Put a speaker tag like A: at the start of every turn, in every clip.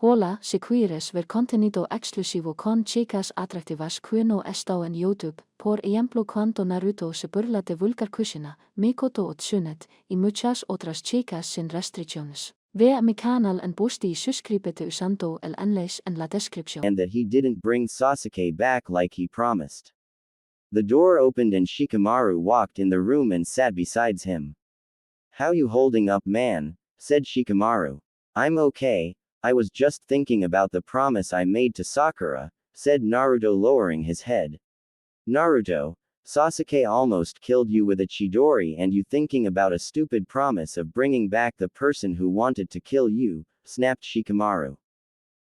A: Hola, si quieres ver contenido exclusivo con chicas atractivas que no están en YouTube, por ejemplo cuando Naruto se burla de vulgar Kushina, Mikoto o Tsunet, y muchas otras chicas sin restricciones. Ve a mi canal en post y suscríbete usando el enlace en la descripción.
B: And that he didn't bring Sasuke back like he promised. The door opened and Shikamaru walked in the room and sat beside him. "How you holding up, man?" said Shikamaru. "I'm okay. I was just thinking about the promise I made to Sakura," said Naruto, lowering his head. "Naruto, Sasuke almost killed you with a Chidori and you thinking about a stupid promise of bringing back the person who wanted to kill you," snapped Shikamaru.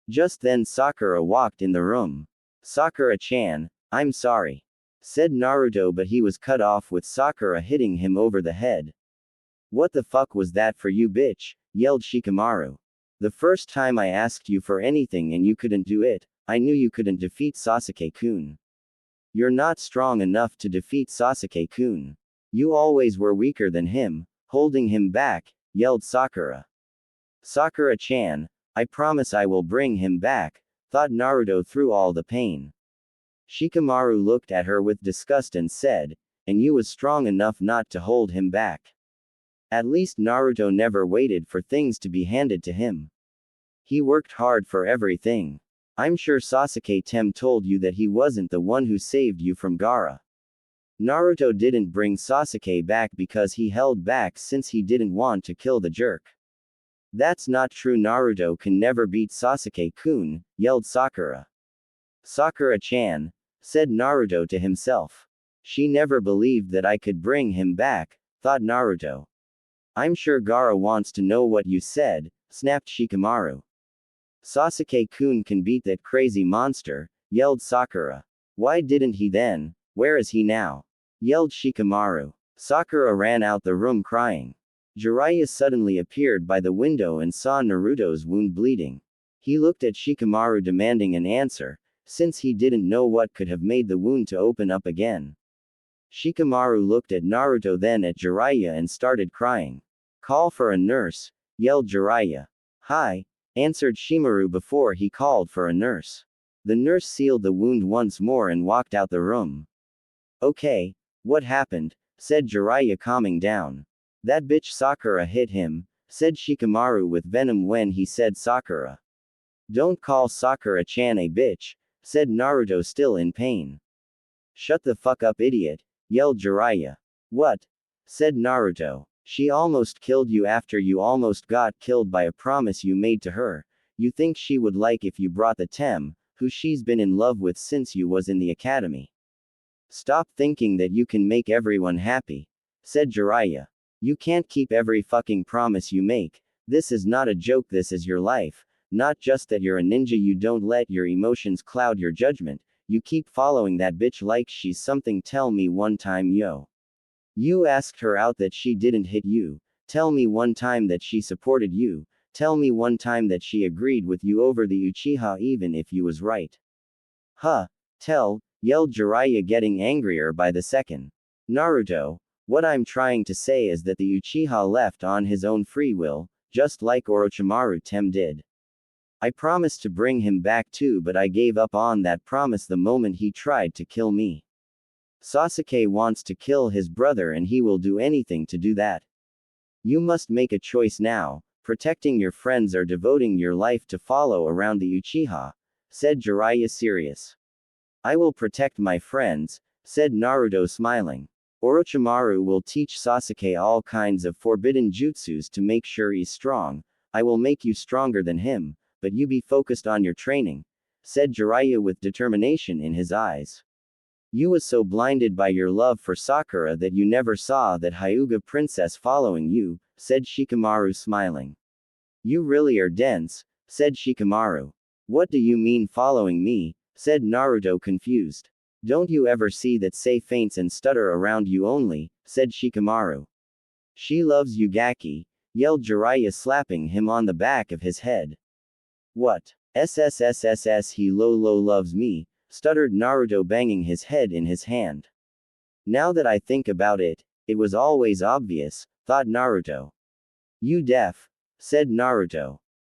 B: Just then Sakura walked in the room. "Sakura-chan, I'm sorry," said Naruto, but he was cut off with Sakura hitting him over the head. "What the fuck was that for you, bitch?" yelled Shikamaru. "The first time I asked you for anything and you couldn't do it, I knew you couldn't defeat Sasuke-kun. You're not strong enough to defeat Sasuke-kun. You always were weaker than him, holding him back," yelled Sakura. "Sakura-chan, I promise I will bring him back," thought Naruto through all the pain. Shikamaru looked at her with disgust and said, "And you was strong enough not to hold him back." At least Naruto never waited for things to be handed to him. He worked hard for everything. I'm sure Sasuke-tem told you that he wasn't the one who saved you from Gaara. Naruto didn't bring Sasuke back because he held back since he didn't want to kill the jerk. That's not true. Naruto can never beat Sasuke-kun, yelled Sakura. "Sakura-chan," said Naruto to himself. "She never believed that I could bring him back," thought Naruto. "I'm sure Gaara wants to know what you said," snapped Shikamaru. "Sasuke-kun can beat that crazy monster," yelled Sakura. "Why didn't he then? Where is he now?" yelled Shikamaru. Sakura ran out the room crying. Jiraiya suddenly appeared by the window and saw Naruto's wound bleeding. He looked at Shikamaru demanding an answer, since he didn't know what could have made the wound to open up again. Shikamaru looked at Naruto, then at Jiraiya, and started crying. "Call for a nurse," yelled Jiraiya. "Hi," answered Shimaru before he called for a nurse. The nurse sealed the wound once more and walked out the room. "Okay, what happened?" said Jiraiya, calming down. "That bitch Sakura hit him," said Shikamaru with venom when he said Sakura. "Don't call Sakura-chan a bitch," said Naruto, still in pain. "Shut the fuck up, idiot," yelled Jiraiya. "What?" said Naruto. "She almost killed you after you almost got killed by a promise you made to her. You think she would like if you brought the Tem, who she's been in love with since you was in the academy. Stop thinking that you can make everyone happy," said Jiraiya. "You can't keep every fucking promise you make. This is not a joke, this is your life. Not just that you're a ninja, you don't let your emotions cloud your judgment. You keep following that bitch like she's something. Tell me one time, yo. You asked her out that she didn't hit you. Tell me one time that she supported you. Tell me one time that she agreed with you over the Uchiha even if you was right." "Huh, tell," yelled Jiraiya, getting angrier by the second. "Naruto, what I'm trying to say is that the Uchiha left on his own free will, just like Orochimaru-tem did. I promised to bring him back too, but I gave up on that promise the moment he tried to kill me. Sasuke wants to kill his brother and he will do anything to do that. You must make a choice now, protecting your friends or devoting your life to follow around the Uchiha," said Jiraiya, serious. "I will protect my friends," said Naruto, smiling. "Orochimaru will teach Sasuke all kinds of forbidden jutsus to make sure he's strong. I will make you stronger than him, but you be focused on your training," said Jiraiya with determination in his eyes. "You was so blinded by your love for Sakura that you never saw that Hyuga princess following you," said Shikamaru, smiling. "You really are dense," said Shikamaru. "What do you mean following me?" said Naruto, confused. "Don't you ever see that Sei faints and stutter around you only," said Shikamaru. "She loves you, Gaki," yelled Jiraiya, slapping him on the back of his head. "What? SSSSS, he loves me," stuttered Naruto, banging his head in his hand. "Now that I think about it, it was always obvious," thought Naruto. "You deaf," said Naruto.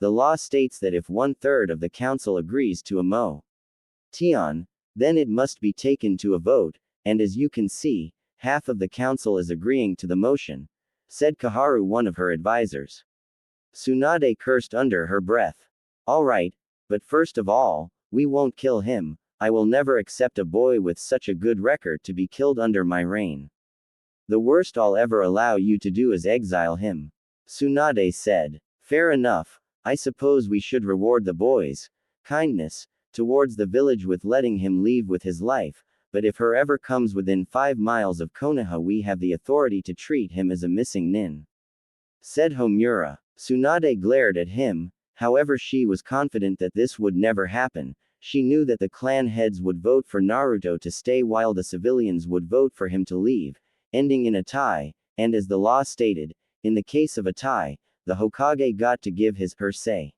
B: the law states that if 1/3 of the council agrees to a motion, then it must be taken to a vote, and as you can see, half of the council is agreeing to the motion, said Kaharu, one of her advisors. Tsunade cursed under her breath. All right, but first of all, we won't kill him. I will never accept a boy with such a good record to be killed under my reign. The worst I'll ever allow you to do is exile him. Tsunade said. Fair enough, I suppose we should reward the boy's kindness towards the village with letting him leave with his life, but if her ever comes within 5 miles of Konoha, we have the authority to treat him as a missing nin, said Homura. Tsunade glared at him, however she was confident that this would never happen. She knew that the clan heads would vote for Naruto to stay while the civilians would vote for him to leave, ending in a tie, and as the law stated, in the case of a tie, the Hokage got to give her say.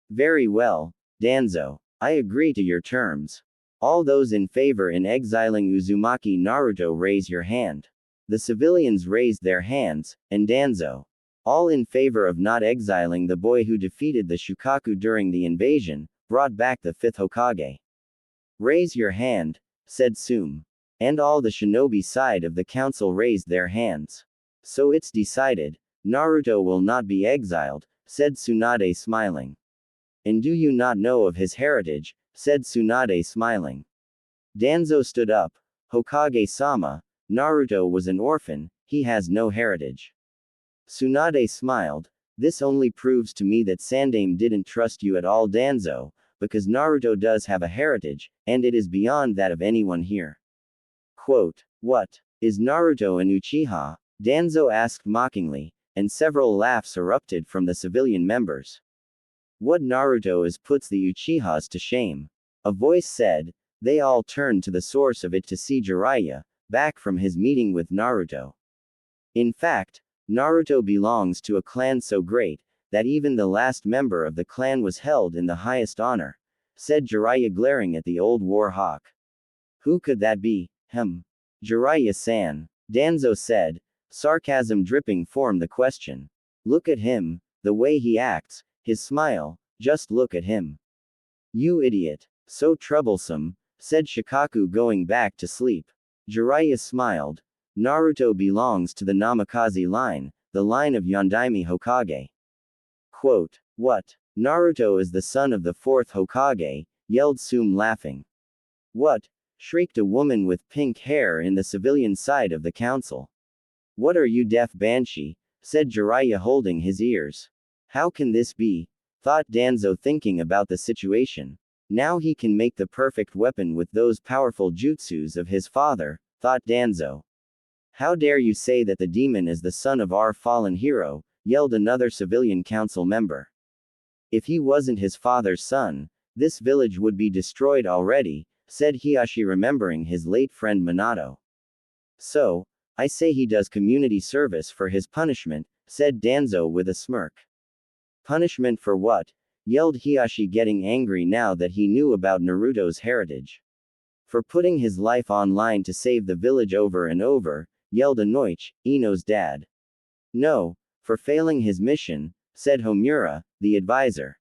B: Very well, Danzo. I agree to your terms. All those in favor in exiling Uzumaki Naruto, raise your hand. The civilians raised their hands, and Danzo. All in favor of not exiling the boy who defeated the Shukaku during the invasion, brought back the 5th Hokage. Raise your hand, said Sum. And all the shinobi side of the council raised their hands. So it's decided, Naruto will not be exiled, said Tsunade, smiling. And do you not know of his heritage, said Tsunade, smiling. Danzo stood up. Hokage-sama, Naruto was an orphan, he has no heritage. Tsunade smiled. This only proves to me that Sandaime didn't trust you at all, Danzo, because Naruto does have a heritage, and it is beyond that of anyone here. Quote, what? Is Naruto an Uchiha? Danzo asked mockingly, and several laughs erupted from the civilian members. What Naruto is puts the Uchihas to shame. A voice said. They all turned to the source of it to see Jiraiya, back from his meeting with Naruto. In fact, Naruto belongs to a clan so great, that even the last member of the clan was held in the highest honor, said Jiraiya, glaring at the old war hawk. Who could that be? Jiraiya-san. Danzo said, sarcasm dripping from the question. Look at him, the way he acts, his smile, just look at him. You idiot. So troublesome, said Shikaku, going back to sleep. Jiraiya smiled. Naruto belongs to the Namikaze line, the line of Yondaime Hokage. Quote, what? Naruto is the son of the 4th Hokage, yelled Sum, laughing. What? Shrieked a woman with pink hair in the civilian side of the council. What are you, deaf banshee? Said Jiraiya, holding his ears. How can this be? Thought Danzo, thinking about the situation. Now he can make the perfect weapon with those powerful jutsus of his father, thought Danzo. How dare you say that the demon is the son of our fallen hero, yelled another civilian council member. If he wasn't his father's son, this village would be destroyed already, said Hiashi, remembering his late friend Minato. So, I say he does community service for his punishment, said Danzo with a smirk. Punishment for what? Yelled Hiashi, getting angry now that he knew about Naruto's heritage. For putting his life on line to save the village over and over, yelled Inoichi, Ino's dad. No, for failing his mission, said Homura, the advisor.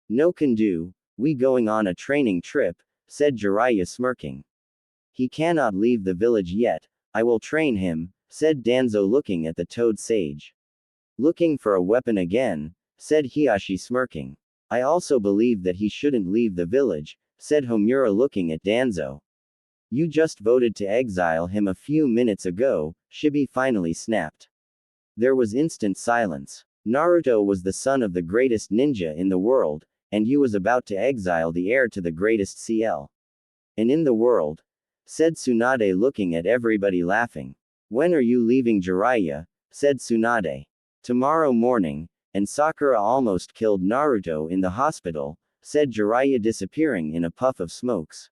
B: No can do, we going on a training trip, said Jiraiya, smirking. He cannot leave the village yet, I will train him, said Danzo, looking at the toad sage. Looking for a weapon again, said Hiashi, smirking. I also believe that he shouldn't leave the village, said Homura, looking at Danzo. You just voted to exile him a few minutes ago, Shibi finally snapped. There was instant silence. Naruto was the son of the greatest ninja in the world, and you was about to exile the heir to the greatest CL. And in the world, said Tsunade, looking at everybody, laughing. When are you leaving, Jiraiya? Said Tsunade. Tomorrow morning, and Sakura almost killed Naruto in the hospital, said Jiraiya, disappearing in a puff of smokes.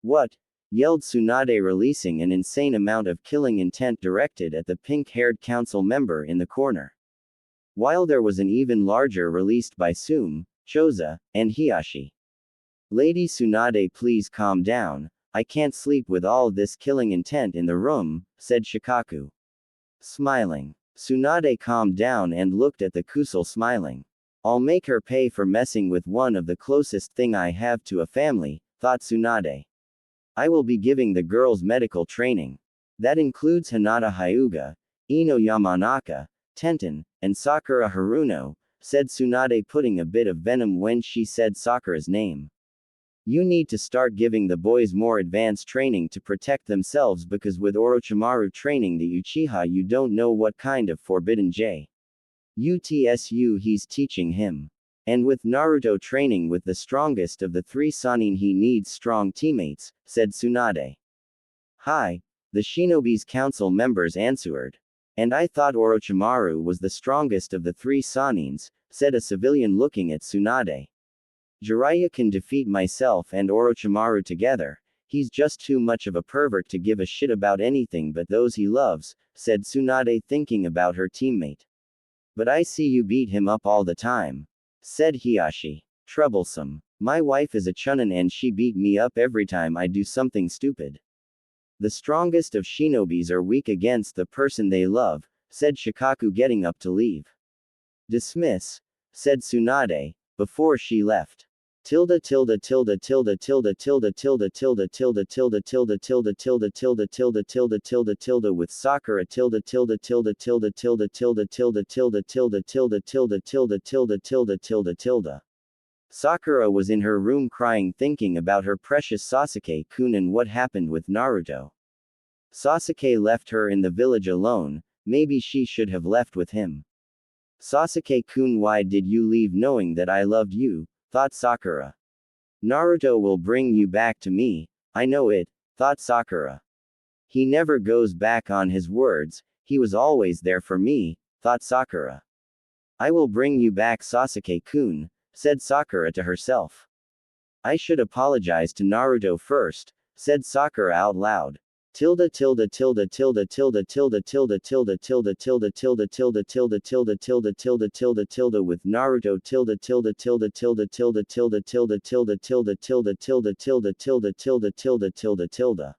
B: What? Yelled Tsunade, releasing an insane amount of killing intent directed at the pink-haired council member in the corner. While there was an even larger released by Sum, Choza, and Hiashi. Lady Tsunade, please calm down, I can't sleep with all this killing intent in the room, said Shikaku. Smiling. Tsunade calmed down and looked at the Kusal, smiling. I'll make her pay for messing with one of the closest thing I have to a family, thought Tsunade. I will be giving the girls medical training. That includes Hinata Hyuga, Ino Yamanaka, Tenten, and Sakura Haruno, said Tsunade, putting a bit of venom when she said Sakura's name. You need to start giving the boys more advanced training to protect themselves, because with Orochimaru training the Uchiha you don't know what kind of forbidden jutsu he's teaching him. And with Naruto training with the strongest of the three Sannin he needs strong teammates, said Tsunade. Hi, the Shinobi's council members answered. And I thought Orochimaru was the strongest of the three Sannins, said a civilian looking at Tsunade. Jiraiya can defeat myself and Orochimaru together. He's just too much of a pervert to give a shit about anything but those he loves, said Tsunade, thinking about her teammate. But I see you beat him up all the time, said Hiashi. Troublesome. My wife is a chunin and she beat me up every time I do something stupid. The strongest of shinobis are weak against the person they love, said Shikaku, getting up to leave. Dismiss, said Tsunade, before she left. Tilde tilde tilde tilde tilde tilde tilde tilde tilde tilde tilde tilde tilde tilde tilde tilde tilde tilde with Sakura tilde tilde tilde tilde tilde tilde tilde tilde tilde tilde tilde tilde tilde tilde tilde tilde. Sakura was in her room crying, thinking about her precious Sasuke-kun and what happened with Naruto. Sasuke left her in the village alone, maybe she should have left with him. Sasuke-kun, why did you leave knowing that I loved you? Thought Sakura. Naruto will bring you back to me, I know it, thought Sakura. He never goes back on his words, he was always there for me, thought Sakura. I will bring you back, Sasuke-kun, said Sakura to herself. I should apologize to Naruto first, said Sakura out loud. Tilde tilde tilde tilde tilde tilde tilde tilde tilde tilde tilde tilde tilde tilde tilde tilde tilde tilde with Naruto tilde tilde tilde tilde tilde tilde tilde tilde tilde tilde tilde tilde tilde tilde tilde tilde tilde.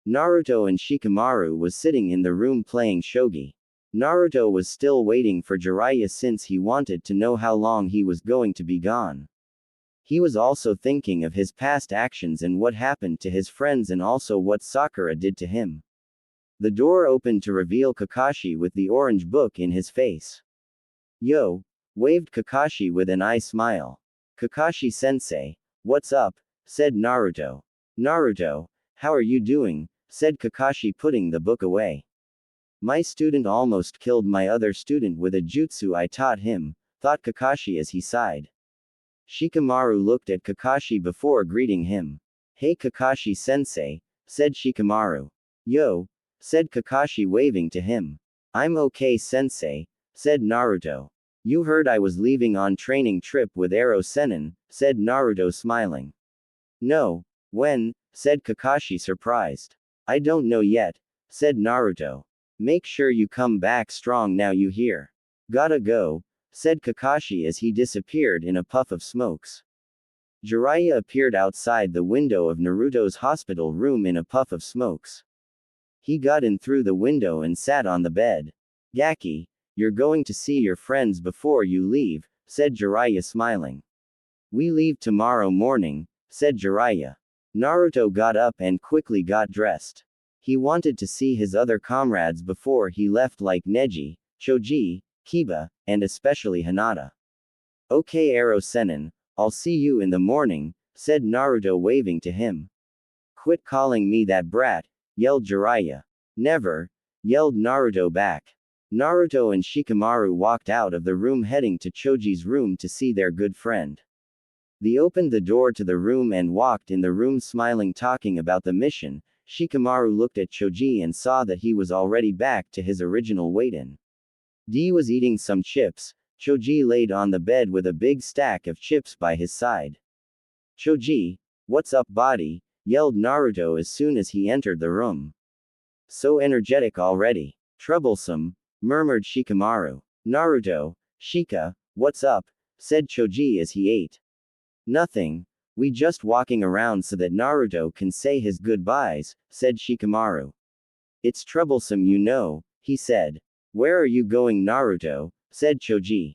B: Naruto and Shikamaru was sitting in the room playing shogi. Naruto was still waiting for Jiraiya since he wanted to know how long he was going to be gone. He was also thinking of his past actions and what happened to his friends and also what Sakura did to him. The door opened to reveal Kakashi with the orange book in his face. Yo! Waved Kakashi with an eye smile. Kakashi-sensei, what's up? Said Naruto. Naruto, how are you doing? Said Kakashi, putting the book away. My student almost killed my other student with a jutsu I taught him, thought Kakashi as he sighed. Shikamaru looked at Kakashi before greeting him. Hey Kakashi-sensei, said Shikamaru. Yo, said Kakashi, waving to him. I'm okay sensei, said Naruto. You heard I was leaving on training trip with Arrow Sennin, said Naruto, smiling. No, when? Said Kakashi, surprised. I don't know yet, said Naruto. Make sure you come back strong now, you hear. Gotta go, said Kakashi as he disappeared in a puff of smokes. Jiraiya appeared outside the window of Naruto's hospital room in a puff of smokes. He got in through the window and sat on the bed. Gaki, you're going to see your friends before you leave, said Jiraiya, smiling. We leave tomorrow morning, said Jiraiya. Naruto got up and quickly got dressed. He wanted to see his other comrades before he left, like Neji, Choji, Kiba, and especially Hinata. Okay Arrow Sennin, I'll see you in the morning, said Naruto, waving to him. Quit calling me that brat, yelled Jiraiya. Never, yelled Naruto back. Naruto and Shikamaru walked out of the room heading to Choji's room to see their good friend. They opened the door to the room and walked in the room smiling, talking about the mission. Shikamaru looked at Choji and saw that he was already back to his original weight-in. D was eating some chips. Choji laid on the bed with a big stack of chips by his side. Choji, what's up body? Yelled Naruto as soon as he entered the room. So energetic already. Troublesome, murmured Shikamaru. Naruto, Shika, what's up? Said Choji as he ate. Nothing. We just walking around so that Naruto can say his goodbyes, said Shikamaru. It's troublesome, you know, he said. Where are you going, Naruto? Said Choji.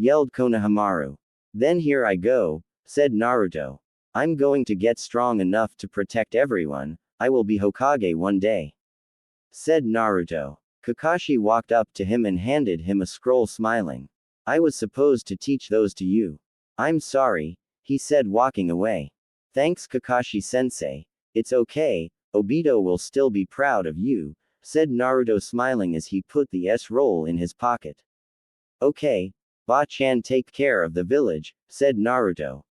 B: yelled Konohamaru. Then here I go, said Naruto. I'm going to get strong enough to protect everyone, I will be Hokage one day, said Naruto. Kakashi walked up to him and handed him a scroll smiling. I was supposed to teach those to you. I'm sorry, he said walking away. Thanks Kakashi-sensei. It's okay, Obito will still be proud of you, said Naruto smiling as he put the S-roll in his pocket. Okay, Ba-chan take care of the village, said Naruto.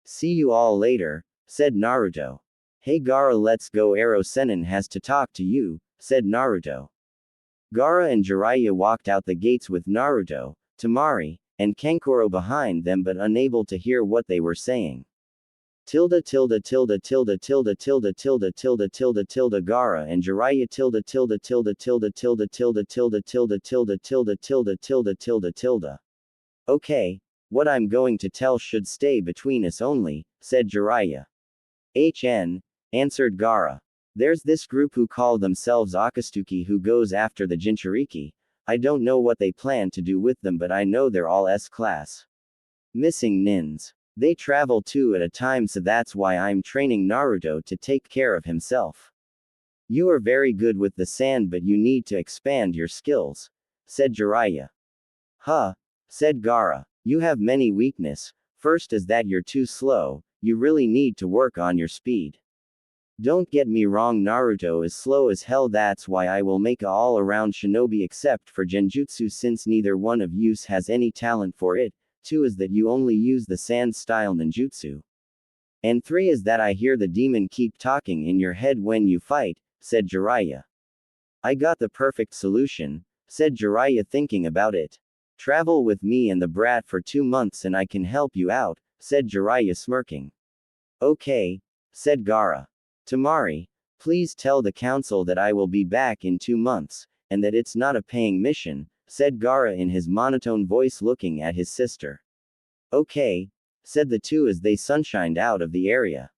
B: See you all later, said Naruto. Hey Gaara, let's go, Ero Sennin has to talk to you, said Naruto. Gaara and Jiraiya walked out the gates with Naruto, Temari, and Kankuro behind them but unable to hear what they were saying. Tilda tilde tilde tilde tilde tilde tilde tilde tilde tilde Gaara and Jiraiya tilde tilde tilde tilde tilde tilde tilde tilde tilde tilde tilde tilde tilde tilde. Okay, what I'm going to tell should stay between us only, said Jiraiya. HN, answered Gaara. There's this group who call themselves Akatsuki who goes after the Jinchuriki. I don't know what they plan to do with them but I know they're all S-class. Missing nins. They travel two at a time so that's why I'm training Naruto to take care of himself. You are very good with the sand but you need to expand your skills, said Jiraiya. Huh, said Gaara. You have many weakness. First is that you're too slow, you really need to work on your speed. Don't get me wrong, Naruto is slow as hell, that's why I will make a all-around shinobi except for genjutsu since neither one of you has any talent for it. 2 is that you only use the sand style ninjutsu. And 3 is that I hear the demon keep talking in your head when you fight, said Jiraiya. I got the perfect solution, said Jiraiya thinking about it. Travel with me and the brat for 2 months and I can help you out, said Jiraiya smirking. Okay, said Gaara. Temari, please tell the council that I will be back in 2 months, and that it's not a paying mission, said Gaara in his monotone voice looking at his sister. Okay, said the two as they sunshined out of the area.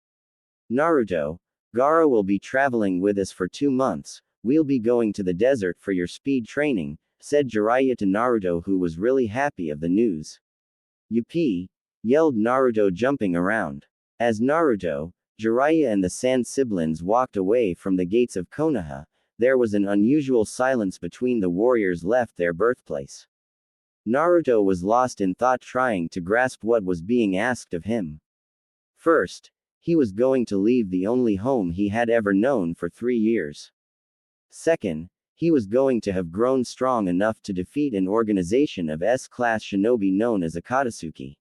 B: Naruto, Gaara will be traveling with us for 2 months, we'll be going to the desert for your speed training, said Jiraiya to Naruto who was really happy of the news. Yuppie, yelled Naruto jumping around. As Naruto, Jiraiya and the Sand siblings walked away from the gates of Konoha, there was an unusual silence between the warriors left their birthplace. Naruto was lost in thought trying to grasp what was being asked of him. First, he was going to leave the only home he had ever known for 3 years. Second, he was going to have grown strong enough to defeat an organization of S-class shinobi known as Akatsuki.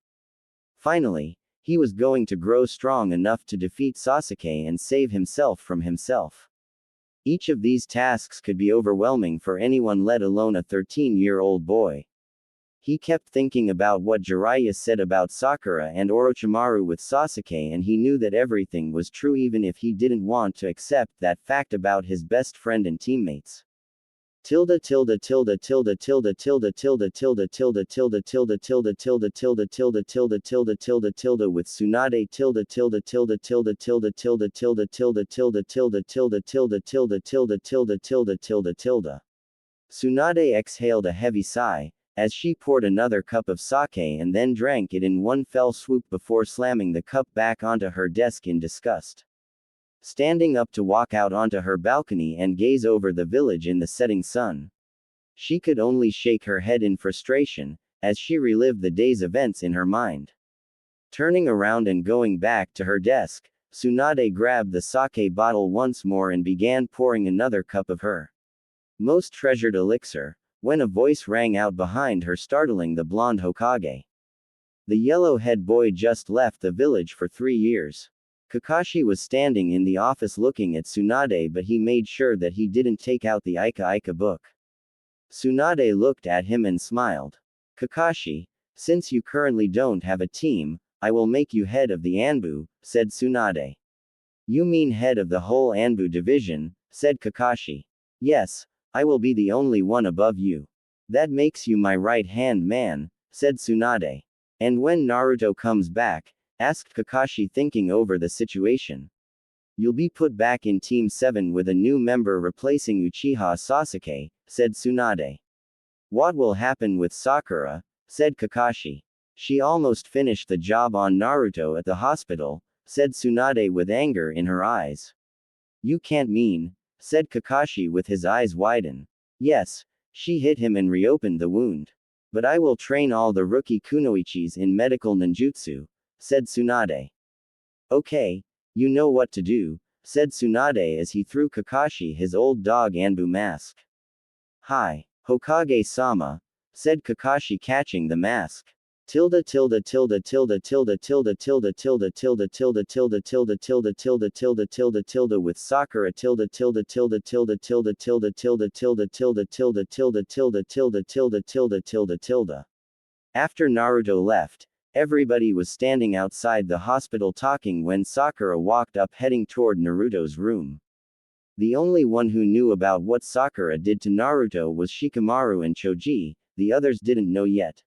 B: Finally, he was going to grow strong enough to defeat Sasuke and save himself from himself. Each of these tasks could be overwhelming for anyone, let alone a 13-year-old boy. He kept thinking about what Jiraiya said about Sakura and Orochimaru with Sasuke, and he knew that everything was true even if he didn't want to accept that fact about his best friend and teammates. Tilde tilde tilde tilde tilde tilde tilde tilde tilde tilde tilde tilde tilde tilde tilde tilde tilde tilde tilde with Tsunade tilde tilde tilde tilde tilde tilde tilde tilde tilde tilde tilde tilde tilde tilde tilde tilde tilde tilde. Tsunade exhaled a heavy sigh, as she poured another cup of sake and then drank it in one fell swoop before slamming the cup back onto her desk in disgust. Standing up to walk out onto her balcony and gaze over the village in the setting sun. She could only shake her head in frustration, as she relived the day's events in her mind. Turning around and going back to her desk, Tsunade grabbed the sake bottle once more and began pouring another cup of her most treasured elixir, when a voice rang out behind her, startling the blonde Hokage. The yellow-head boy just left the village for 3 years. Kakashi was standing in the office looking at Tsunade, but he made sure that he didn't take out the Ika Ika book. Tsunade looked at him and smiled. Kakashi, since you currently don't have a team, I will make you head of the Anbu, said Tsunade. You mean head of the whole Anbu division, said Kakashi. Yes, I will be the only one above you. That makes you my right-hand man, said Tsunade. And when Naruto comes back, asked Kakashi, thinking over the situation. You'll be put back in Team 7 with a new member replacing Uchiha Sasuke, said Tsunade. What will happen with Sakura, said Kakashi. She almost finished the job on Naruto at the hospital, said Tsunade with anger in her eyes. You can't mean, said Kakashi with his eyes widen. Yes, she hit him and reopened the wound. But I will train all the rookie kunoichis in medical ninjutsu, said Tsunade. Okay, you know what to do, said Tsunade as he threw Kakashi his old dog Anbu mask. Hi, Hokage-sama, said Kakashi catching the mask. Tilde tilde tilde tilde tilde tilde tilde tilde tilde tilde tilde tilde tilde tilde tilde tilde tilde with Sakura tilde tilde tilde tilde tilde tilde tilde tilde tilde tilde tilde tilde tilde tilde tilde tilde tilde. After Naruto left, everybody was standing outside the hospital talking when Sakura walked up heading toward Naruto's room. The only one who knew about what Sakura did to Naruto was Shikamaru and Choji, the others didn't know yet.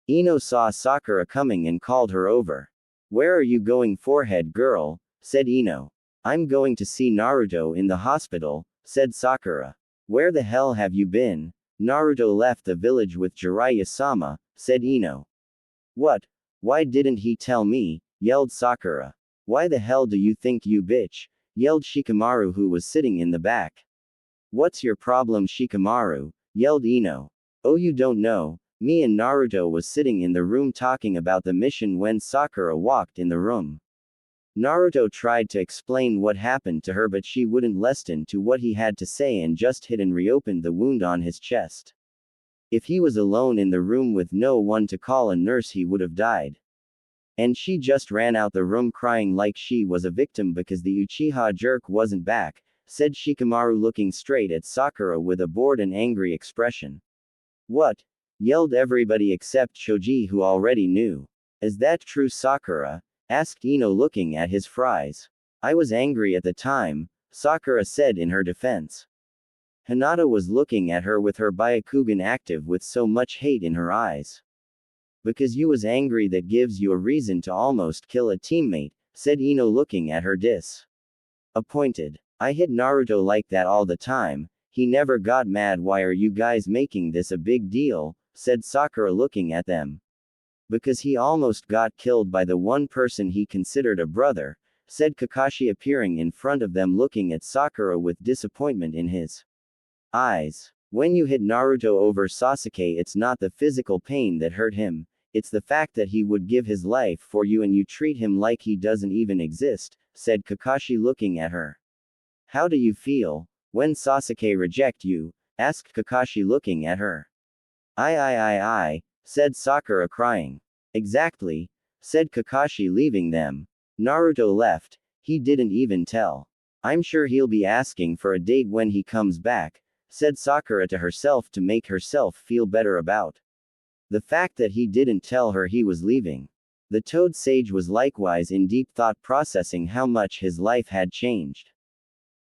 B: Ino saw Sakura coming and called her over. Where are you going, forehead girl? Said Ino. I'm going to see Naruto in the hospital, said Sakura. Where the hell have you been? Naruto left the village with Jiraiya-sama, said Ino. What? Why didn't he tell me? Yelled Sakura. Why the hell do you think, you bitch? Yelled Shikamaru, who was sitting in the back. What's your problem, Shikamaru? Yelled Ino. Oh, you don't know. Me and Naruto was sitting in the room talking about the mission when Sakura walked in the room. Naruto tried to explain what happened to her, but she wouldn't listen to what he had to say and just hid and reopened the wound on his chest. If he was alone in the room with no one to call a nurse, he would have died. And she just ran out the room crying like she was a victim because the Uchiha jerk wasn't back, said Shikamaru, looking straight at Sakura with a bored and angry expression. What? Yelled everybody except Choji, who already knew. Is that true, Sakura? Asked Ino, looking at his fries. I was angry at the time, Sakura said in her defense. Hinata was looking at her with her Byakugan active with so much hate in her eyes. Because you was angry, that gives you a reason to almost kill a teammate, said Ino, looking at her disappointed. I hit Naruto like that all the time, he never got mad. Why are you guys making this a big deal? Said Sakura, looking at them. Because he almost got killed by the one person he considered a brother, said Kakashi, appearing in front of them, looking at Sakura with disappointment in his eyes. When you hit Naruto over Sasuke, it's not the physical pain that hurt him, it's the fact that he would give his life for you and you treat him like he doesn't even exist, said Kakashi, looking at her. How do you feel when Sasuke reject you? Asked Kakashi, looking at her. I, said Sakura, crying. Exactly, said Kakashi, leaving them. Naruto left, he didn't even tell. I'm sure he'll be asking for a date when he comes back, said Sakura to herself to make herself feel better about the fact that he didn't tell her he was leaving. The Toad Sage was likewise in deep thought, processing how much his life had changed.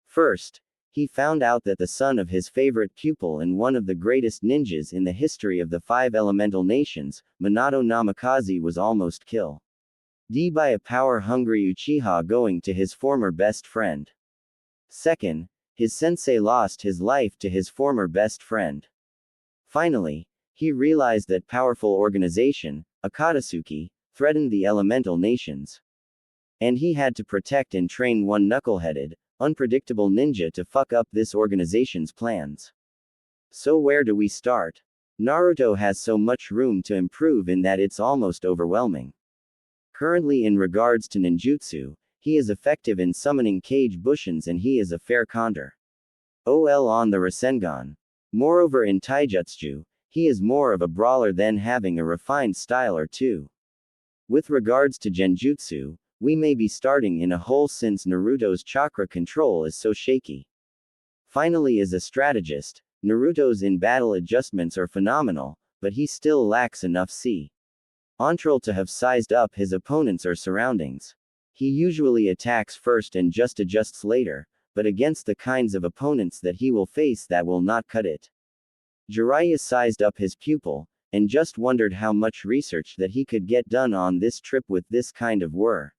B: First, he found out that the son of his favorite pupil and one of the greatest ninjas in the history of the 5 elemental nations, Minato Namikaze, was almost killed by a power-hungry Uchiha going to his former best friend. Second, his sensei lost his life to his former best friend. Finally, he realized that powerful organization, Akatsuki, threatened the elemental nations. And he had to protect and train one knuckleheaded, unpredictable ninja to fuck up this organization's plans. So where do we start? Naruto has so much room to improve in that it's almost overwhelming. Currently, in regards to ninjutsu, he is effective in summoning Kage Bushins and he is a fair counter. OL on the Rasengan. Moreover, in Taijutsu, he is more of a brawler than having a refined style or two. With regards to Genjutsu, we may be starting in a hole since Naruto's chakra control is so shaky. Finally, as a strategist, Naruto's in-battle adjustments are phenomenal, but he still lacks enough control to have sized up his opponents or surroundings. He usually attacks first and just adjusts later, but against the kinds of opponents that he will face, that will not cut it. Jiraiya sized up his pupil, and just wondered how much research that he could get done on this trip with this kind of work.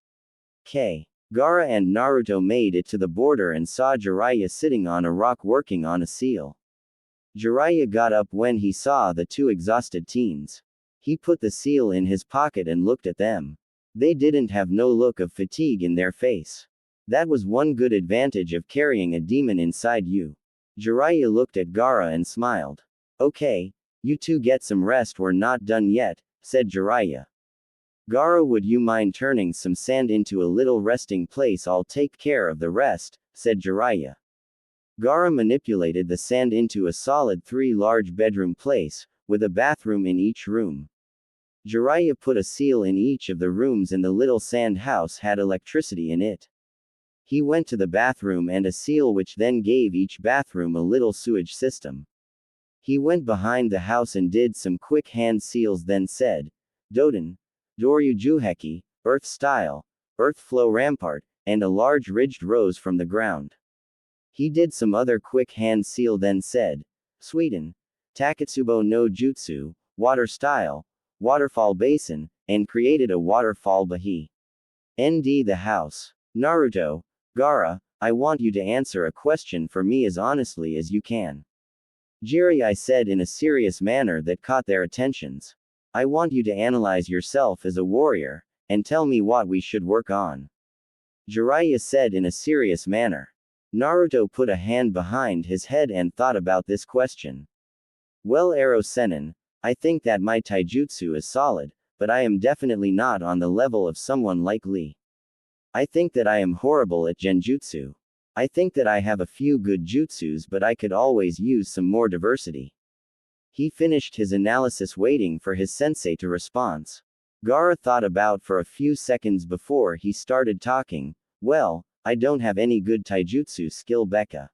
B: Gaara and Naruto made it to the border and saw Jiraiya sitting on a rock working on a seal. Jiraiya got up when he saw the 2 exhausted teens. He put the seal in his pocket and looked at them. They didn't have no look of fatigue in their face. That was one good advantage of carrying a demon inside you. Jiraiya looked at Gaara and smiled. Okay, you two get some rest, we're not done yet, said Jiraiya. Gaara, would you mind turning some sand into a little resting place? I'll take care of the rest, said Jiraiya. Gaara manipulated the sand into a solid 3 large bedroom place, with a bathroom in each room. Jiraiya put a seal in each of the rooms and the little sand house had electricity in it. He went to the bathroom and a seal which then gave each bathroom a little sewage system. He went behind the house and did some quick hand seals, then said, Doden, Doryu Juheki, Earth Style, Earth Flow Rampart, and a large ridged rose from the ground. He did some other quick hand seal, then said, Sweden, Takatsubo no Jutsu, Water Style, Waterfall Basin, and created a waterfall bahi. ND the house. Naruto, Gaara, I want you to answer a question for me as honestly as you can. Jiraiya said in a serious manner that caught their attentions. I want you to analyze yourself as a warrior, and tell me what we should work on. Jiraiya said in a serious manner. Naruto put a hand behind his head and thought about this question. Well, Ero Sennin, I think that my taijutsu is solid, but I am definitely not on the level of someone like Lee. I think that I am horrible at genjutsu. I think that I have a few good jutsus, but I could always use some more diversity. He finished his analysis waiting for his sensei to respond. Gaara thought about for a few seconds before he started talking. Well, I don't have any good taijutsu skill, Becca.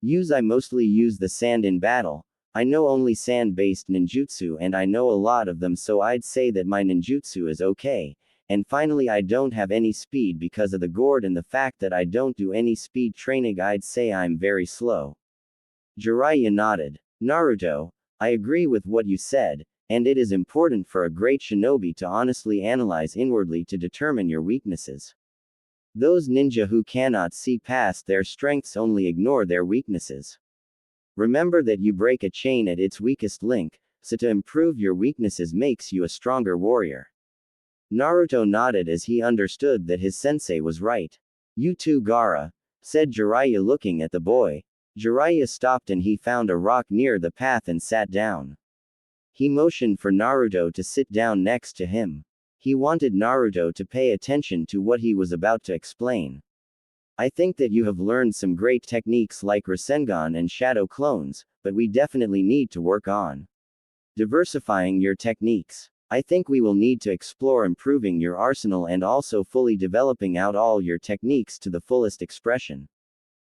B: I mostly use the sand in battle. I know only sand-based ninjutsu and I know a lot of them, so I'd say that my ninjutsu is okay. And finally, I don't have any speed because of the gourd and the fact that I don't do any speed training. I'd say I'm very slow. Jiraiya nodded. Naruto, I agree with what you said, and it is important for a great shinobi to honestly analyze inwardly to determine your weaknesses. Those ninja who cannot see past their strengths only ignore their weaknesses. Remember that you break a chain at its weakest link, so to improve your weaknesses makes you a stronger warrior. Naruto nodded as he understood that his sensei was right. You too, Gaara, said Jiraiya looking at the boy. Jiraiya stopped and he found a rock near the path and sat down. He motioned for Naruto to sit down next to him. He wanted Naruto to pay attention to what he was about to explain. I think that you have learned some great techniques like Rasengan and Shadow Clones, but we definitely need to work on diversifying your techniques. I think we will need to explore improving your arsenal and also fully developing out all your techniques to the fullest expression.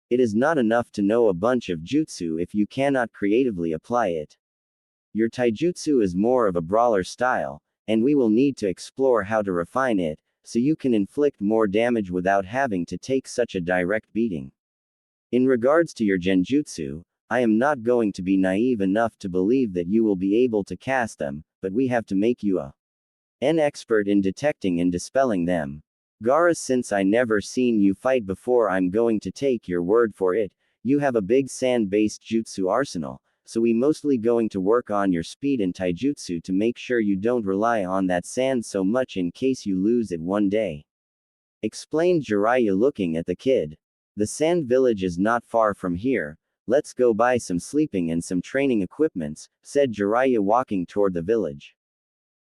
B: It is not enough to know a bunch of jutsu if you cannot creatively apply it. Your taijutsu is more of a brawler style, and we will need to explore how to refine it, so you can inflict more damage without having to take such a direct beating. In regards to your genjutsu, I am not going to be naive enough to believe that you will be able to cast them, but we have to make you an expert in detecting and dispelling them. Gaara, since I never seen you fight before, I'm going to take your word for it. You have a big sand-based jutsu arsenal, so we mostly going to work on your speed and taijutsu to make sure you don't rely on that sand so much in case you lose it one day. Explained Jiraiya looking at the kid. The sand village is not far from here. Let's go buy some sleeping and some training equipments, said Jiraiya walking toward the village.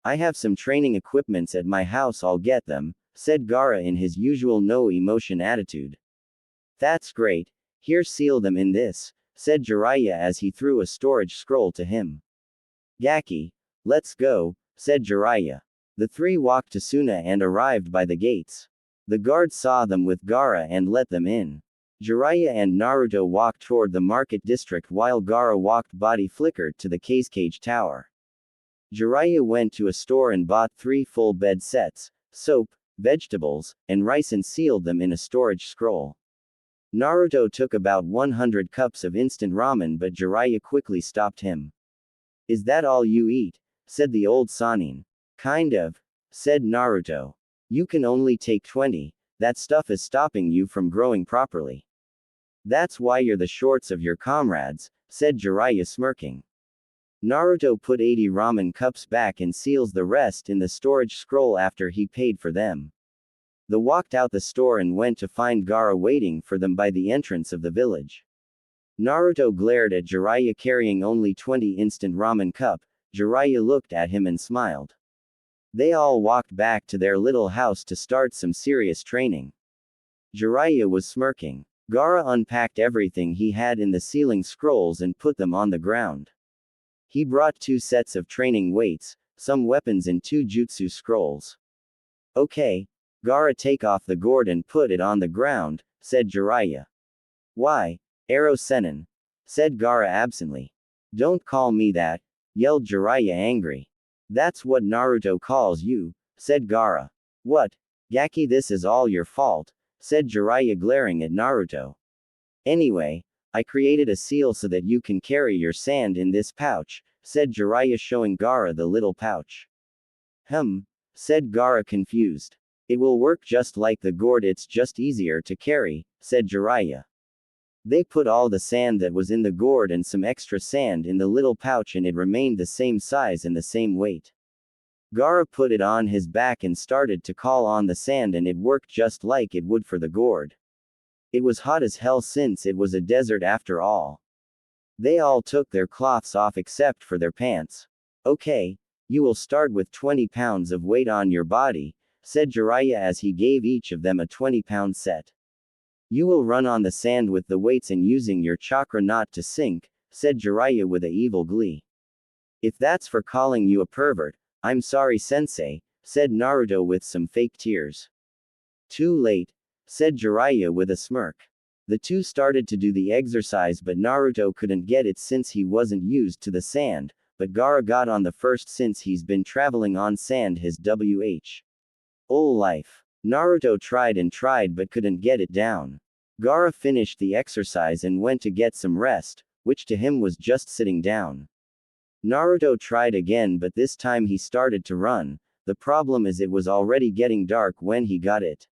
B: I have some training equipments at my house, I'll get them, said Gaara in his usual no emotion attitude. That's great. Here, seal them in this, said Jiraiya as he threw a storage scroll to him. Gaki, let's go, said Jiraiya. The three walked to Suna and arrived by the gates. The guards saw them with Gaara and let them in. Jiraiya and Naruto walked toward the market district while Gaara walked body flickered to the cage tower. Jiraiya went to a store and bought 3 full bed sets, soap, vegetables, and rice and sealed them in a storage scroll. Naruto took about 100 cups of instant ramen, but Jiraiya quickly stopped him. Is that all you eat? Said the old Sannin. Kind of, said Naruto. You can only take 20, that stuff is stopping you from growing properly. That's why you're the shorts of your comrades, said Jiraiya smirking. Naruto put 80 ramen cups back and seals the rest in the storage scroll after he paid for them. They walked out the store and went to find Gaara waiting for them by the entrance of the village. Naruto glared at Jiraiya carrying only 20 instant ramen cup. Jiraiya looked at him and smiled. They all walked back to their little house to start some serious training. Jiraiya was smirking. Gaara unpacked everything he had in the sealing scrolls and put them on the ground. He brought 2 sets of training weights, some weapons and 2 jutsu scrolls. Okay. Gaara, take off the gourd and put it on the ground, said Jiraiya. Why? Arrow Sennin, said Gaara absently. Don't call me that, yelled Jiraiya angry. That's what Naruto calls you, said Gaara. What? Gaki, this is all your fault, said Jiraiya glaring at Naruto. Anyway, I created a seal so that you can carry your sand in this pouch, said Jiraiya showing Gaara the little pouch. Said Gaara confused. It will work just like the gourd, it's just easier to carry, said Jiraiya. They put all the sand that was in the gourd and some extra sand in the little pouch and it remained the same size and the same weight. Gaara put it on his back and started to call on the sand and it worked just like it would for the gourd. It was hot as hell since it was a desert after all. They all took their cloths off except for their pants. Okay, you will start with 20 pounds of weight on your body, said Jiraiya as he gave each of them a 20-pound set. You will run on the sand with the weights and using your chakra not to sink, said Jiraiya with a evil glee. If that's for calling you a pervert, I'm sorry sensei, said Naruto with some fake tears. Too late, said Jiraiya with a smirk. The two started to do the exercise but Naruto couldn't get it since he wasn't used to the sand, but Gaara got on the first since he's been traveling on sand his whole life. Naruto tried and tried but couldn't get it down. Gaara finished the exercise and went to get some rest, which to him was just sitting down. Naruto tried again but this time he started to run. The problem is it was already getting dark when he got it.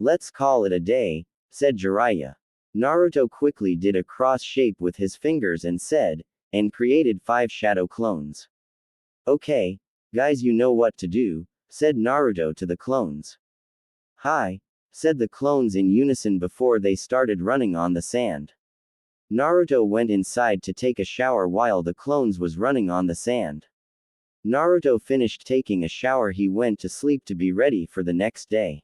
B: Let's call it a day, said Jiraiya. Naruto quickly did a cross shape with his fingers and said, and created 5 shadow clones. Okay, guys, you know what to do, said Naruto to the clones. Hi, said the clones in unison before they started running on the sand. Naruto went inside to take a shower while the clones was running on the sand. Naruto finished taking a shower, he went to sleep to be ready for the next day.